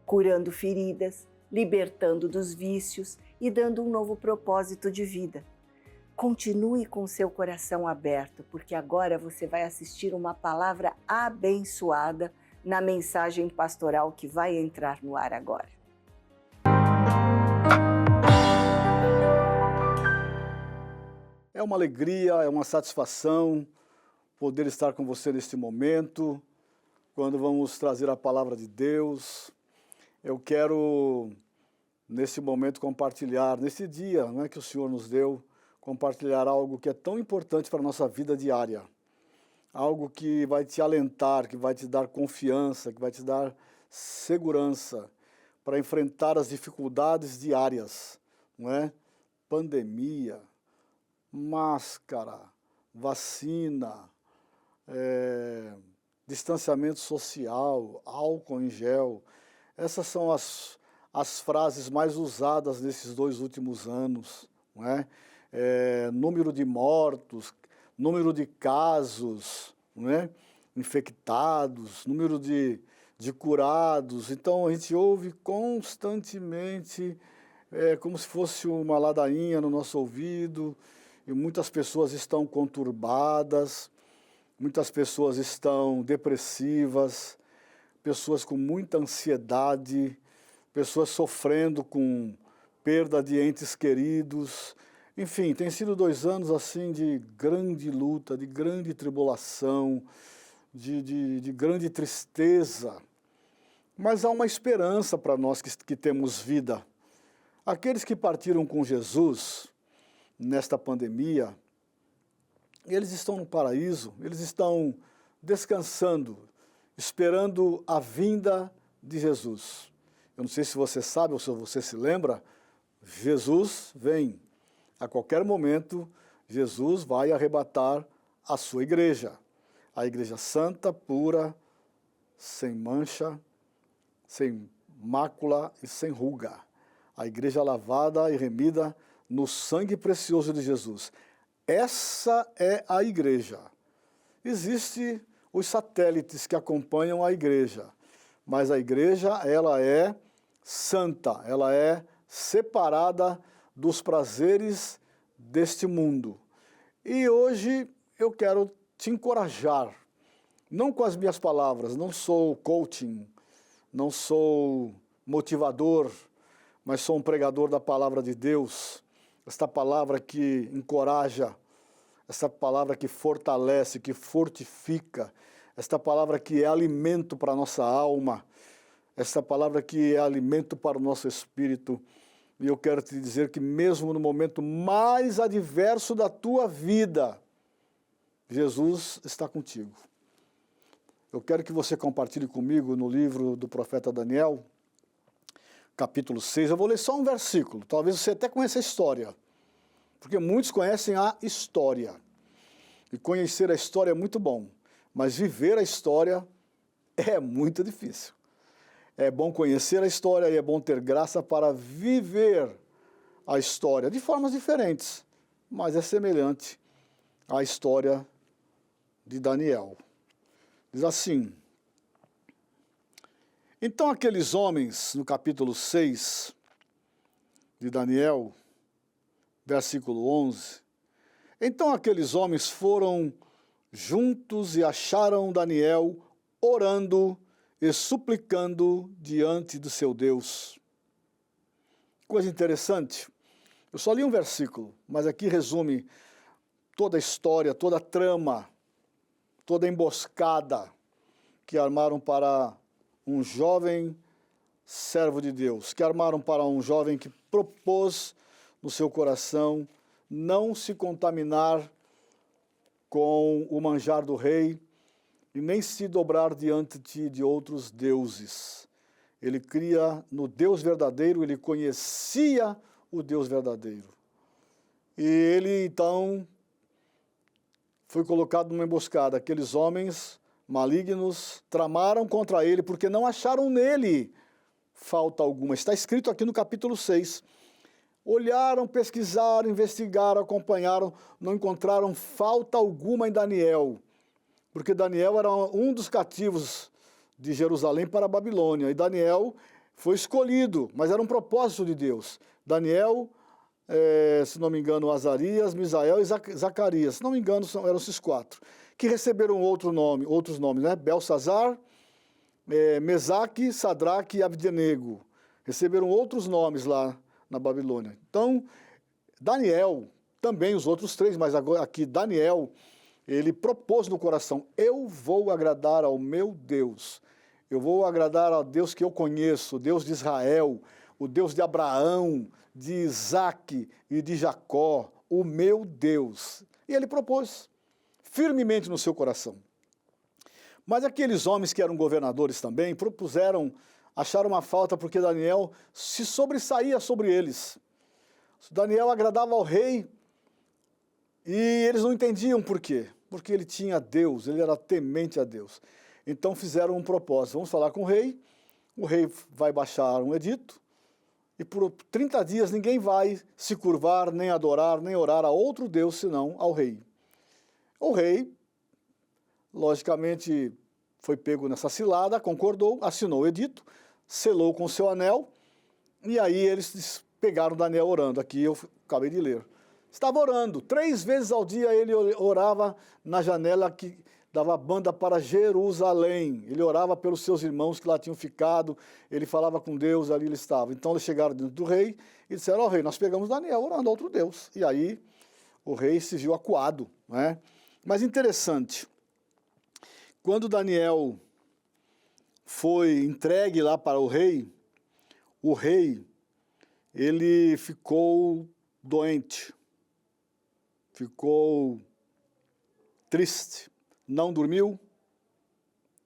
curando feridas, libertando dos vícios e dando um novo propósito de vida. Continue com seu coração aberto, porque agora você vai assistir uma palavra abençoada na mensagem pastoral que vai entrar no ar agora. É uma alegria, é uma satisfação poder estar com você neste momento, quando vamos trazer a palavra de Deus. Eu quero, nesse momento, compartilhar, nesse dia que o Senhor nos deu, compartilhar algo que é tão importante para a nossa vida diária. Algo que vai te alentar, que vai te dar confiança, que vai te dar segurança para enfrentar as dificuldades diárias, não é? Pandemia, máscara, vacina, distanciamento social, álcool em gel. Essas são as frases mais usadas nesses 2 últimos anos, não é? Número de mortos, número de casos, não é? Infectados, número de curados. Então a gente ouve constantemente, como se fosse uma ladainha no nosso ouvido, e muitas pessoas estão conturbadas, muitas pessoas estão depressivas, pessoas com muita ansiedade, pessoas sofrendo com perda de entes queridos. Enfim, tem sido 2 anos assim de grande luta, de grande tribulação, de grande tristeza. Mas há uma esperança para nós que temos vida. Aqueles que partiram com Jesus nesta pandemia, eles estão no paraíso, eles estão descansando, esperando a vinda de Jesus. Eu não sei se você sabe ou se você se lembra, Jesus vem. A qualquer momento, Jesus vai arrebatar a sua igreja. A igreja santa, pura, sem mancha, sem mácula e sem ruga. A igreja lavada e remida no sangue precioso de Jesus. Essa é a igreja. Existem os satélites que acompanham a igreja, mas a igreja, ela é santa, ela é separada dos prazeres deste mundo. E hoje eu quero te encorajar não com as minhas palavras, não sou coaching, não sou motivador, mas sou um pregador da palavra de Deus, esta palavra que encoraja, essa palavra que fortalece, que fortifica, esta palavra que é alimento para a nossa alma, esta palavra que é alimento para o nosso espírito. E eu quero te dizer que mesmo no momento mais adverso da tua vida, Jesus está contigo. Eu quero que você compartilhe comigo no livro do profeta Daniel, capítulo 6. Eu vou ler só um versículo, talvez você até conheça a história, porque muitos conhecem a história. E conhecer a história é muito bom, mas viver a história é muito difícil. É bom conhecer a história e é bom ter graça para viver a história de formas diferentes, mas é semelhante à história de Daniel. Diz assim: então aqueles homens, no capítulo 6 de Daniel, versículo 11, então aqueles homens foram juntos e acharam Daniel orando e suplicando diante do seu Deus. Coisa interessante, eu só li um versículo, mas aqui resume toda a história, toda a trama, toda a emboscada que armaram para um jovem servo de Deus, que armaram para um jovem que propôs no seu coração não se contaminar com o manjar do rei e nem se dobrar diante de outros deuses. Ele cria no Deus verdadeiro, ele conhecia o Deus verdadeiro. E ele, então, foi colocado numa emboscada. Aqueles homens malignos tramaram contra ele, porque não acharam nele falta alguma. Está escrito aqui no capítulo 6. Olharam, pesquisaram, investigaram, acompanharam, não encontraram falta alguma em Daniel, porque Daniel era um dos cativos de Jerusalém para a Babilônia, e Daniel foi escolhido, mas era um propósito de Deus. Daniel, se não me engano, Azarias, Misael e Zacarias, se não me engano, eram esses quatro, que receberam outros nomes, né? Belsazar, Mesaque, Sadraque e Abdenego, receberam outros nomes lá na Babilônia. Então, Daniel, também os outros três, mas agora aqui Daniel, ele propôs no coração: eu vou agradar ao meu Deus, eu vou agradar ao Deus que eu conheço, o Deus de Israel, o Deus de Abraão, de Isaque e de Jacó, o meu Deus. E ele propôs firmemente no seu coração. Mas aqueles homens que eram governadores também propuseram, acharam uma falta porque Daniel se sobressaía sobre eles. Daniel agradava ao rei e eles não entendiam por quê. Porque ele tinha Deus, ele era temente a Deus. Então fizeram um propósito: vamos falar com o rei vai baixar um edito, e por 30 dias ninguém vai se curvar, nem adorar, nem orar a outro Deus senão ao rei. O rei, logicamente, foi pego nessa cilada, concordou, assinou o edito, selou com seu anel, e aí eles pegaram Daniel orando. Aqui eu acabei de ler. Estava orando, 3 vezes ao dia ele orava na janela que dava banda para Jerusalém. Ele orava pelos seus irmãos que lá tinham ficado, ele falava com Deus, ali ele estava. Então eles chegaram diante do rei e disseram: ó rei, nós pegamos Daniel orando a outro Deus. E aí o rei se viu acuado, né? Mas interessante, quando Daniel foi entregue lá para o rei, ele ficou doente, ficou triste, não dormiu,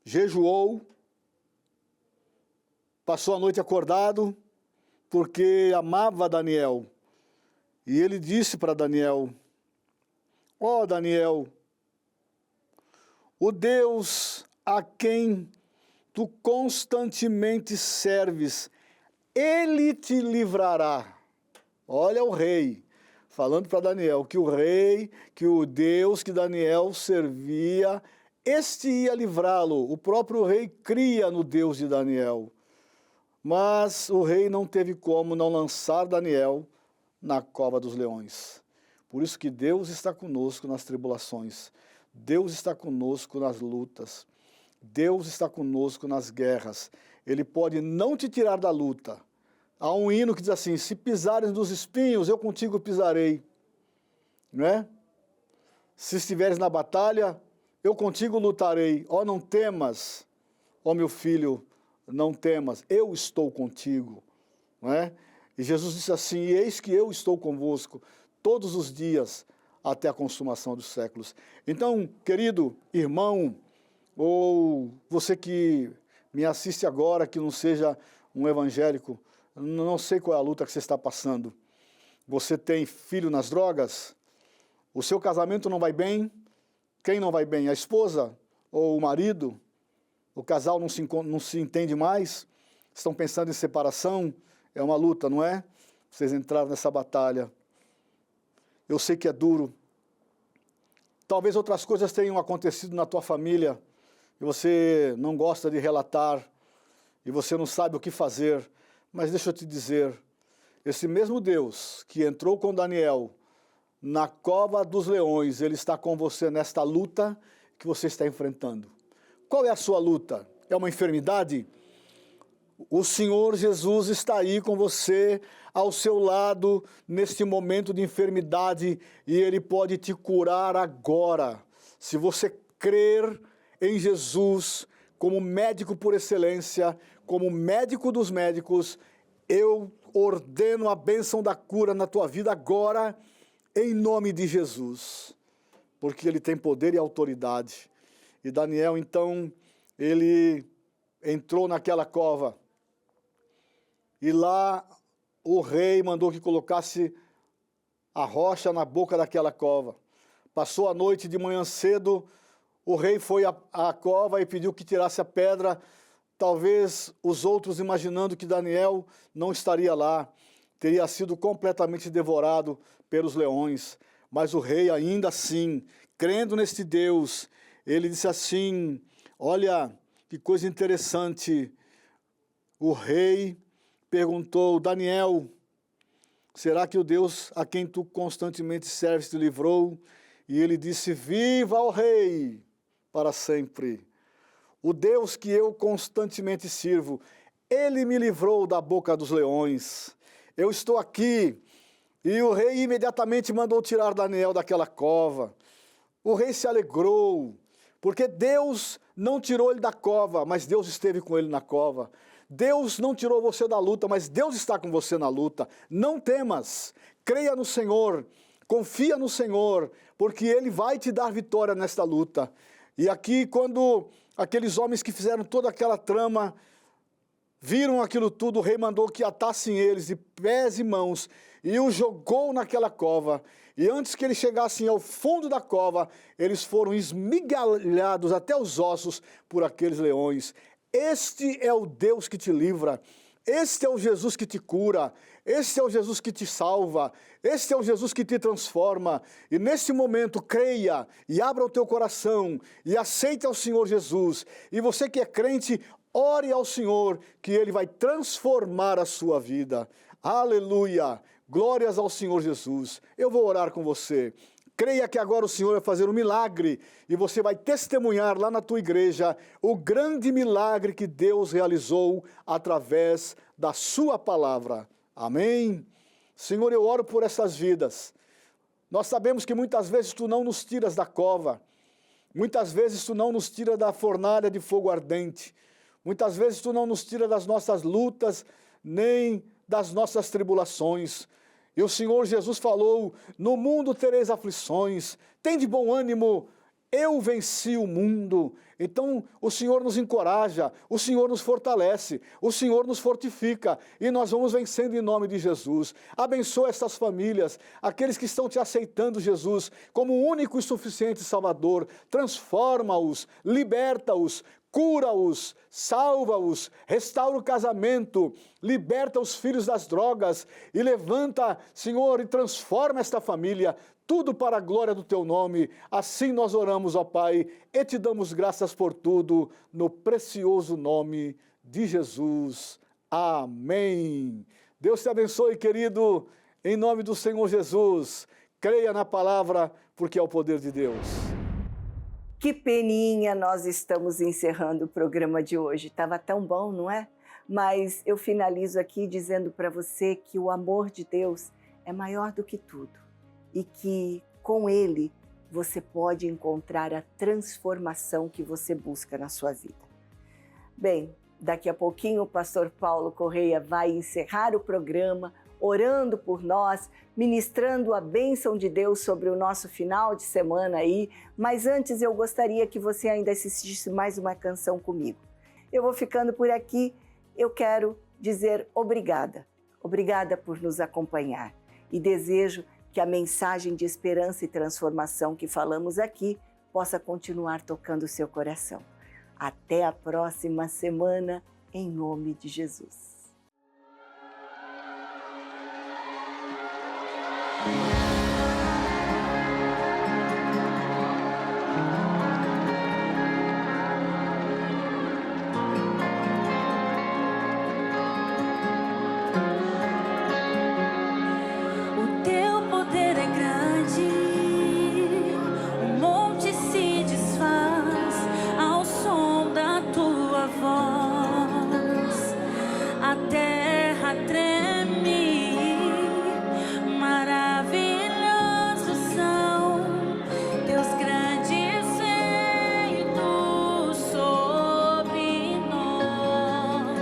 jejuou, passou a noite acordado, porque amava Daniel. E ele disse para Daniel: ó Daniel, o Deus a quem tu constantemente serves, ele te livrará. Olha o rei falando para Daniel que o Deus que Daniel servia, este ia livrá-lo. O próprio rei cria no Deus de Daniel. Mas o rei não teve como não lançar Daniel na cova dos leões. Por isso que Deus está conosco nas tribulações. Deus está conosco nas lutas. Deus está conosco nas guerras. Ele pode não te tirar da luta. Há um hino que diz assim: se pisares nos espinhos, eu contigo pisarei. Não é? Se estiveres na batalha, eu contigo lutarei. Ó, não temas, ó meu filho, não temas, eu estou contigo. Não é? E Jesus disse assim: eis que eu estou convosco todos os dias até a consumação dos séculos. Então, querido irmão, ou você que me assiste agora, que não seja um evangélico, não sei qual é a luta que você está passando. Você tem filho nas drogas? O seu casamento não vai bem? Quem não vai bem? A esposa ou o marido? O casal não se entende mais? Estão pensando em separação? É uma luta, não é? Vocês entraram nessa batalha. Eu sei que é duro. Talvez outras coisas tenham acontecido na tua família e você não gosta de relatar e você não sabe o que fazer. Mas deixa eu te dizer, esse mesmo Deus que entrou com Daniel na cova dos leões, Ele está com você nesta luta que você está enfrentando. Qual é a sua luta? É uma enfermidade? O Senhor Jesus está aí com você, ao seu lado, neste momento de enfermidade, e Ele pode te curar agora. Se você crer em Jesus como médico por excelência, como médico dos médicos, eu ordeno a bênção da cura na tua vida agora, em nome de Jesus, porque Ele tem poder e autoridade. E Daniel, então, ele entrou naquela cova, e lá o rei mandou que colocasse a rocha na boca daquela cova. Passou a noite, de manhã cedo, o rei foi à cova e pediu que tirasse a pedra. Talvez os outros, imaginando que Daniel não estaria lá, teria sido completamente devorado pelos leões. Mas o rei, ainda assim, crendo neste Deus, ele disse assim: olha, que coisa interessante. O rei perguntou: Daniel, será que o Deus a quem tu constantemente serves te livrou? E ele disse: viva o rei para sempre. O Deus que eu constantemente sirvo, Ele me livrou da boca dos leões. Eu estou aqui. E o rei imediatamente mandou tirar Daniel daquela cova. O rei se alegrou, porque Deus não tirou ele da cova, mas Deus esteve com ele na cova. Deus não tirou você da luta, mas Deus está com você na luta. Não temas, creia no Senhor, confia no Senhor, porque Ele vai te dar vitória nesta luta. E aqui, quando aqueles homens que fizeram toda aquela trama viram aquilo tudo, o rei mandou que atassem eles de pés e mãos e o jogou naquela cova. E antes que eles chegassem ao fundo da cova, eles foram esmigalhados até os ossos por aqueles leões. Este é o Deus que te livra, este é o Jesus que te cura, este é o Jesus que te salva, este é o Jesus que te transforma. E nesse momento, creia e abra o teu coração e aceite ao Senhor Jesus. E você que é crente, ore ao Senhor, que Ele vai transformar a sua vida. Aleluia! Glórias ao Senhor Jesus. Eu vou orar com você. Creia que agora o Senhor vai fazer um milagre e você vai testemunhar lá na tua igreja o grande milagre que Deus realizou através da sua palavra. Amém? Senhor, eu oro por essas vidas. Nós sabemos que muitas vezes Tu não nos tiras da cova. Muitas vezes Tu não nos tira da fornalha de fogo ardente. Muitas vezes Tu não nos tira das nossas lutas, nem das nossas tribulações. E o Senhor Jesus falou: no mundo tereis aflições, tende bom ânimo, eu venci o mundo. Então o Senhor nos encoraja, o Senhor nos fortalece, o Senhor nos fortifica e nós vamos vencendo em nome de Jesus. Abençoa estas famílias, aqueles que estão te aceitando, Jesus, como o único e suficiente Salvador. Transforma-os, liberta-os, cura-os, salva-os, restaura o casamento, liberta os filhos das drogas e levanta, Senhor, e transforma esta família, tudo para a glória do Teu nome. Assim nós oramos, ó Pai, e Te damos graças por tudo, no precioso nome de Jesus. Amém. Deus te abençoe, querido, em nome do Senhor Jesus. Creia na palavra, porque é o poder de Deus. Que peninha, nós estamos encerrando o programa de hoje. Estava tão bom, não é? Mas eu finalizo aqui dizendo para você que o amor de Deus é maior do que tudo e que com Ele você pode encontrar a transformação que você busca na sua vida. Bem, daqui a pouquinho o pastor Paulo Correia vai encerrar o programa orando por nós, ministrando a bênção de Deus sobre o nosso final de semana aí, mas antes eu gostaria que você ainda assistisse mais uma canção comigo. Eu vou ficando por aqui, eu quero dizer obrigada. Obrigada por nos acompanhar e desejo que a mensagem de esperança e transformação que falamos aqui possa continuar tocando o seu coração. Até a próxima semana, em nome de Jesus. O teu poder é grande, o monte se desfaz ao som da tua voz. A terra treme, maravilhosos são teus grandes feitos sobre nós.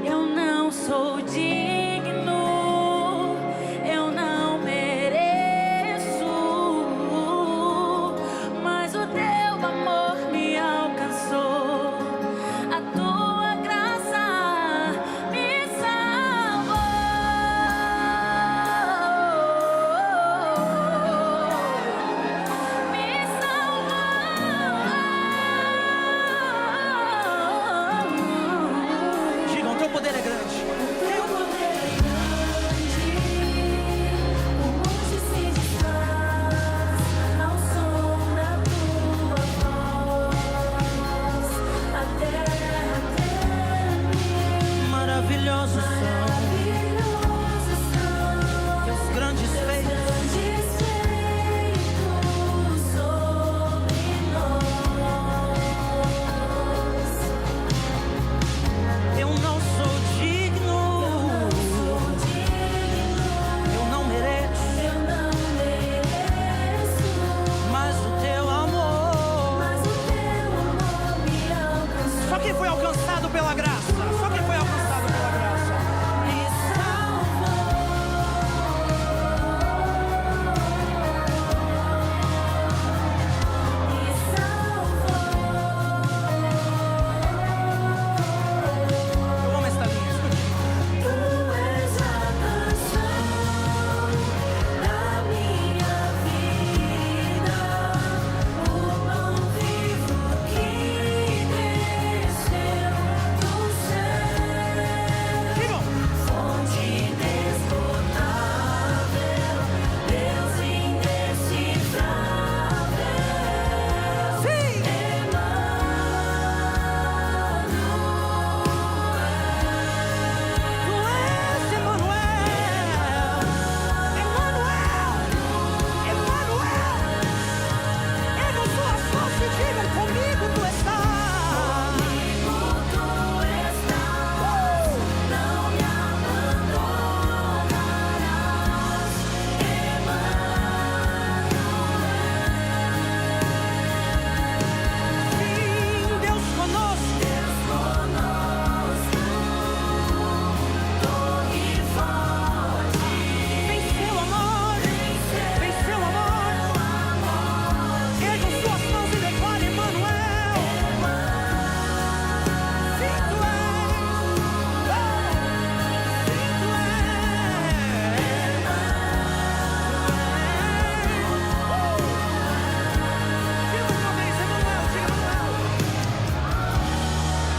Eu não sou digno, eu não mereço, mas o teu amor me alcançou, a tua graça me salvou. Me salvou. Digam, teu poder é grande. Teu poder é grande, o monte se desfaz ao som da tua voz. A terra treme, Maravilhosos são maravilhosos são teus grandes feitos. grandes feitos sobre nós. Eu não sou digno, eu não mereço, mas o teu amor me alcançou. Só quem foi alcançado pela graça, só quem foi alcançado pela graça. Me Eu amo esta linha, escute. Tu és a canção da minha vida, o pão vivo que desceu do céu, fonte inesgotável, Deus indecifrável,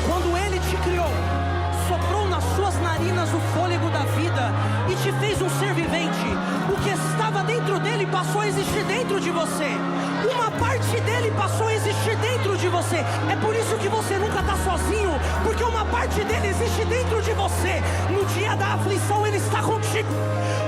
Quando Ele te criou, soprou nas suas narinas o fôlego da vida e te fez um ser vivente, o que estava dentro dele passou a existir dentro de você. Uma parte dele passou a existir dentro de você. É por isso que você nunca está sozinho, porque uma parte dele existe dentro de você. No dia da aflição ele está contigo,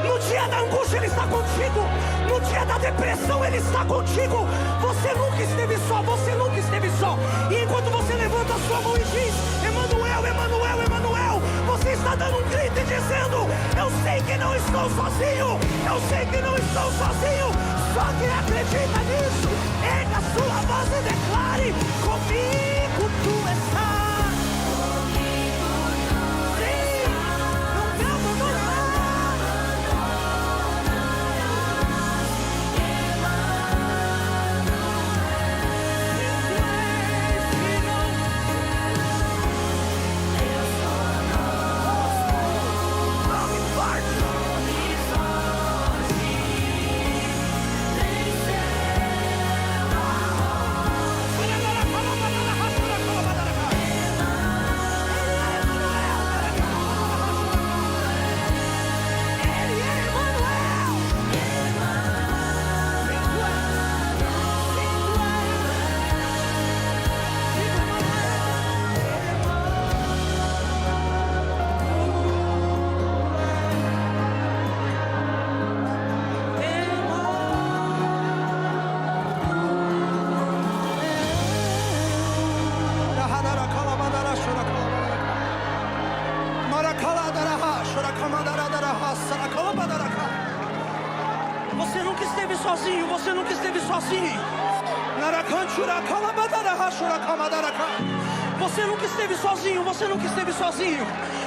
no dia da angústia ele está contigo, no dia da depressão ele está contigo. Você nunca esteve só, você nunca esteve só. E enquanto você levanta a sua mão e diz: Emanuel, Emanuel, Emanuel, você está dando um grito e dizendo: eu sei que não estou sozinho, eu sei que não estou sozinho. Só quem acredita nisso, erga a sua voz e declare: comigo tu estás. Sim, não me abandonarás. Você nunca esteve sozinho, você nunca esteve sozinho. Você nunca esteve sozinho, você nunca esteve sozinho.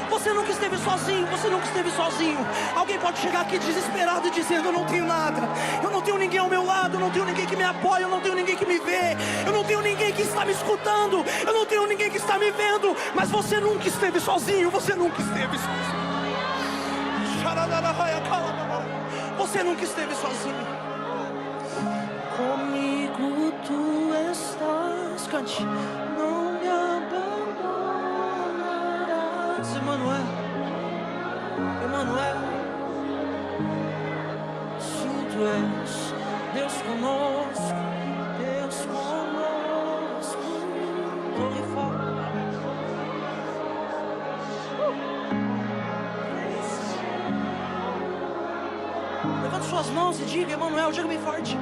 Você nunca esteve sozinho, você nunca esteve sozinho. Alguém pode chegar aqui desesperado dizendo: eu não tenho nada, eu não tenho ninguém ao meu lado, eu não tenho ninguém que me apoie, eu não tenho ninguém que me vê, eu não tenho ninguém que está me escutando, eu não tenho ninguém que está me vendo. Mas você nunca esteve sozinho, você nunca esteve sozinho. Você nunca esteve sozinho. Comigo tu estás, cante. Não me abandonarás. Emanuel, Emanuel, sim, tu és Deus conosco, Deus conosco. Torre forte. Levante suas mãos e diga: Emanuel, diga bem forte.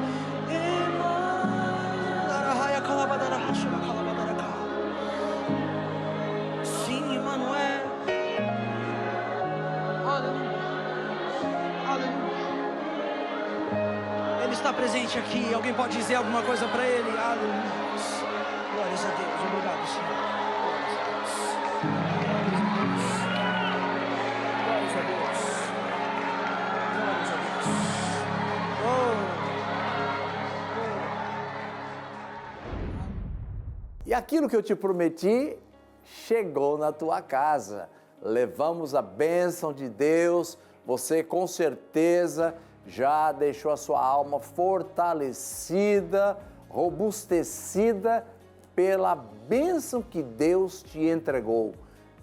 Sim, Emanuel. Aleluia. Aleluia. Ele está presente aqui. Alguém pode dizer alguma coisa para ele? Aleluia. Glórias a Deus. Obrigado, Senhor. Glórias a Deus. Glórias a Deus. E aquilo que eu te prometi chegou na tua casa. Levamos a bênção de Deus. Você com certeza já deixou a sua alma fortalecida, robustecida pela bênção que Deus te entregou.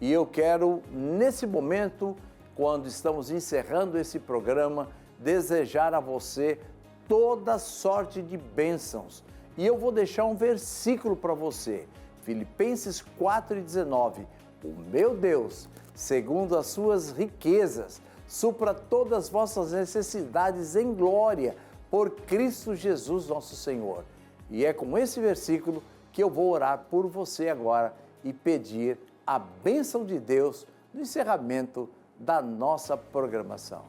E eu quero, nesse momento, quando estamos encerrando esse programa, desejar a você toda sorte de bênçãos. E eu vou deixar um versículo para você, Filipenses 4,19. O meu Deus, segundo as suas riquezas, supra todas as vossas necessidades em glória, por Cristo Jesus nosso Senhor. E é com esse versículo que eu vou orar por você agora e pedir a bênção de Deus no encerramento da nossa programação.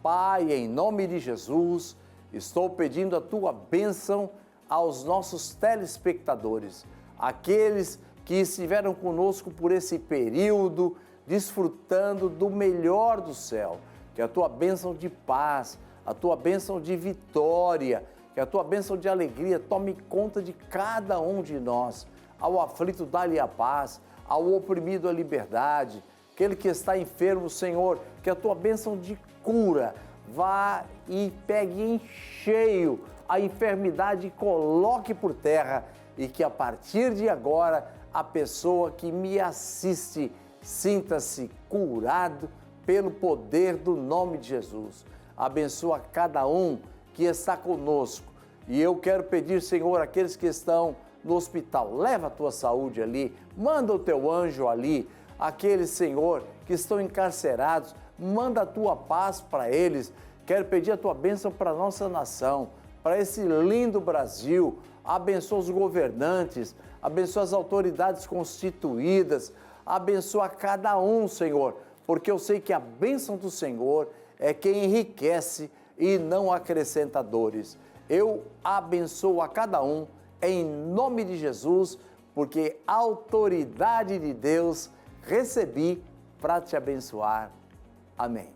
Pai, em nome de Jesus, estou pedindo a tua bênção aos nossos telespectadores, aqueles que estiveram conosco por esse período, desfrutando do melhor do céu. Que a tua bênção de paz, a tua bênção de vitória, que a tua bênção de alegria tome conta de cada um de nós. Ao aflito, dá-lhe a paz, ao oprimido, a liberdade. Aquele que está enfermo, Senhor, que a tua bênção de cura vá e pegue em cheio a enfermidade e coloque por terra, e que a partir de agora a pessoa que me assiste sinta-se curado pelo poder do nome de Jesus. Abençoa cada um que está conosco E eu quero pedir, Senhor, aqueles que estão no hospital, leva a tua saúde ali, manda o teu anjo ali, aqueles, Senhor, que estão encarcerados, manda a tua paz para eles. Quero pedir a tua bênção para a nossa nação, para esse lindo Brasil. Abençoa os governantes, abençoa as autoridades constituídas, abençoa cada um, Senhor, porque eu sei que a bênção do Senhor é quem enriquece e não acrescenta dores. Eu abençoo a cada um em nome de Jesus, porque a autoridade de Deus recebi para te abençoar. Amém.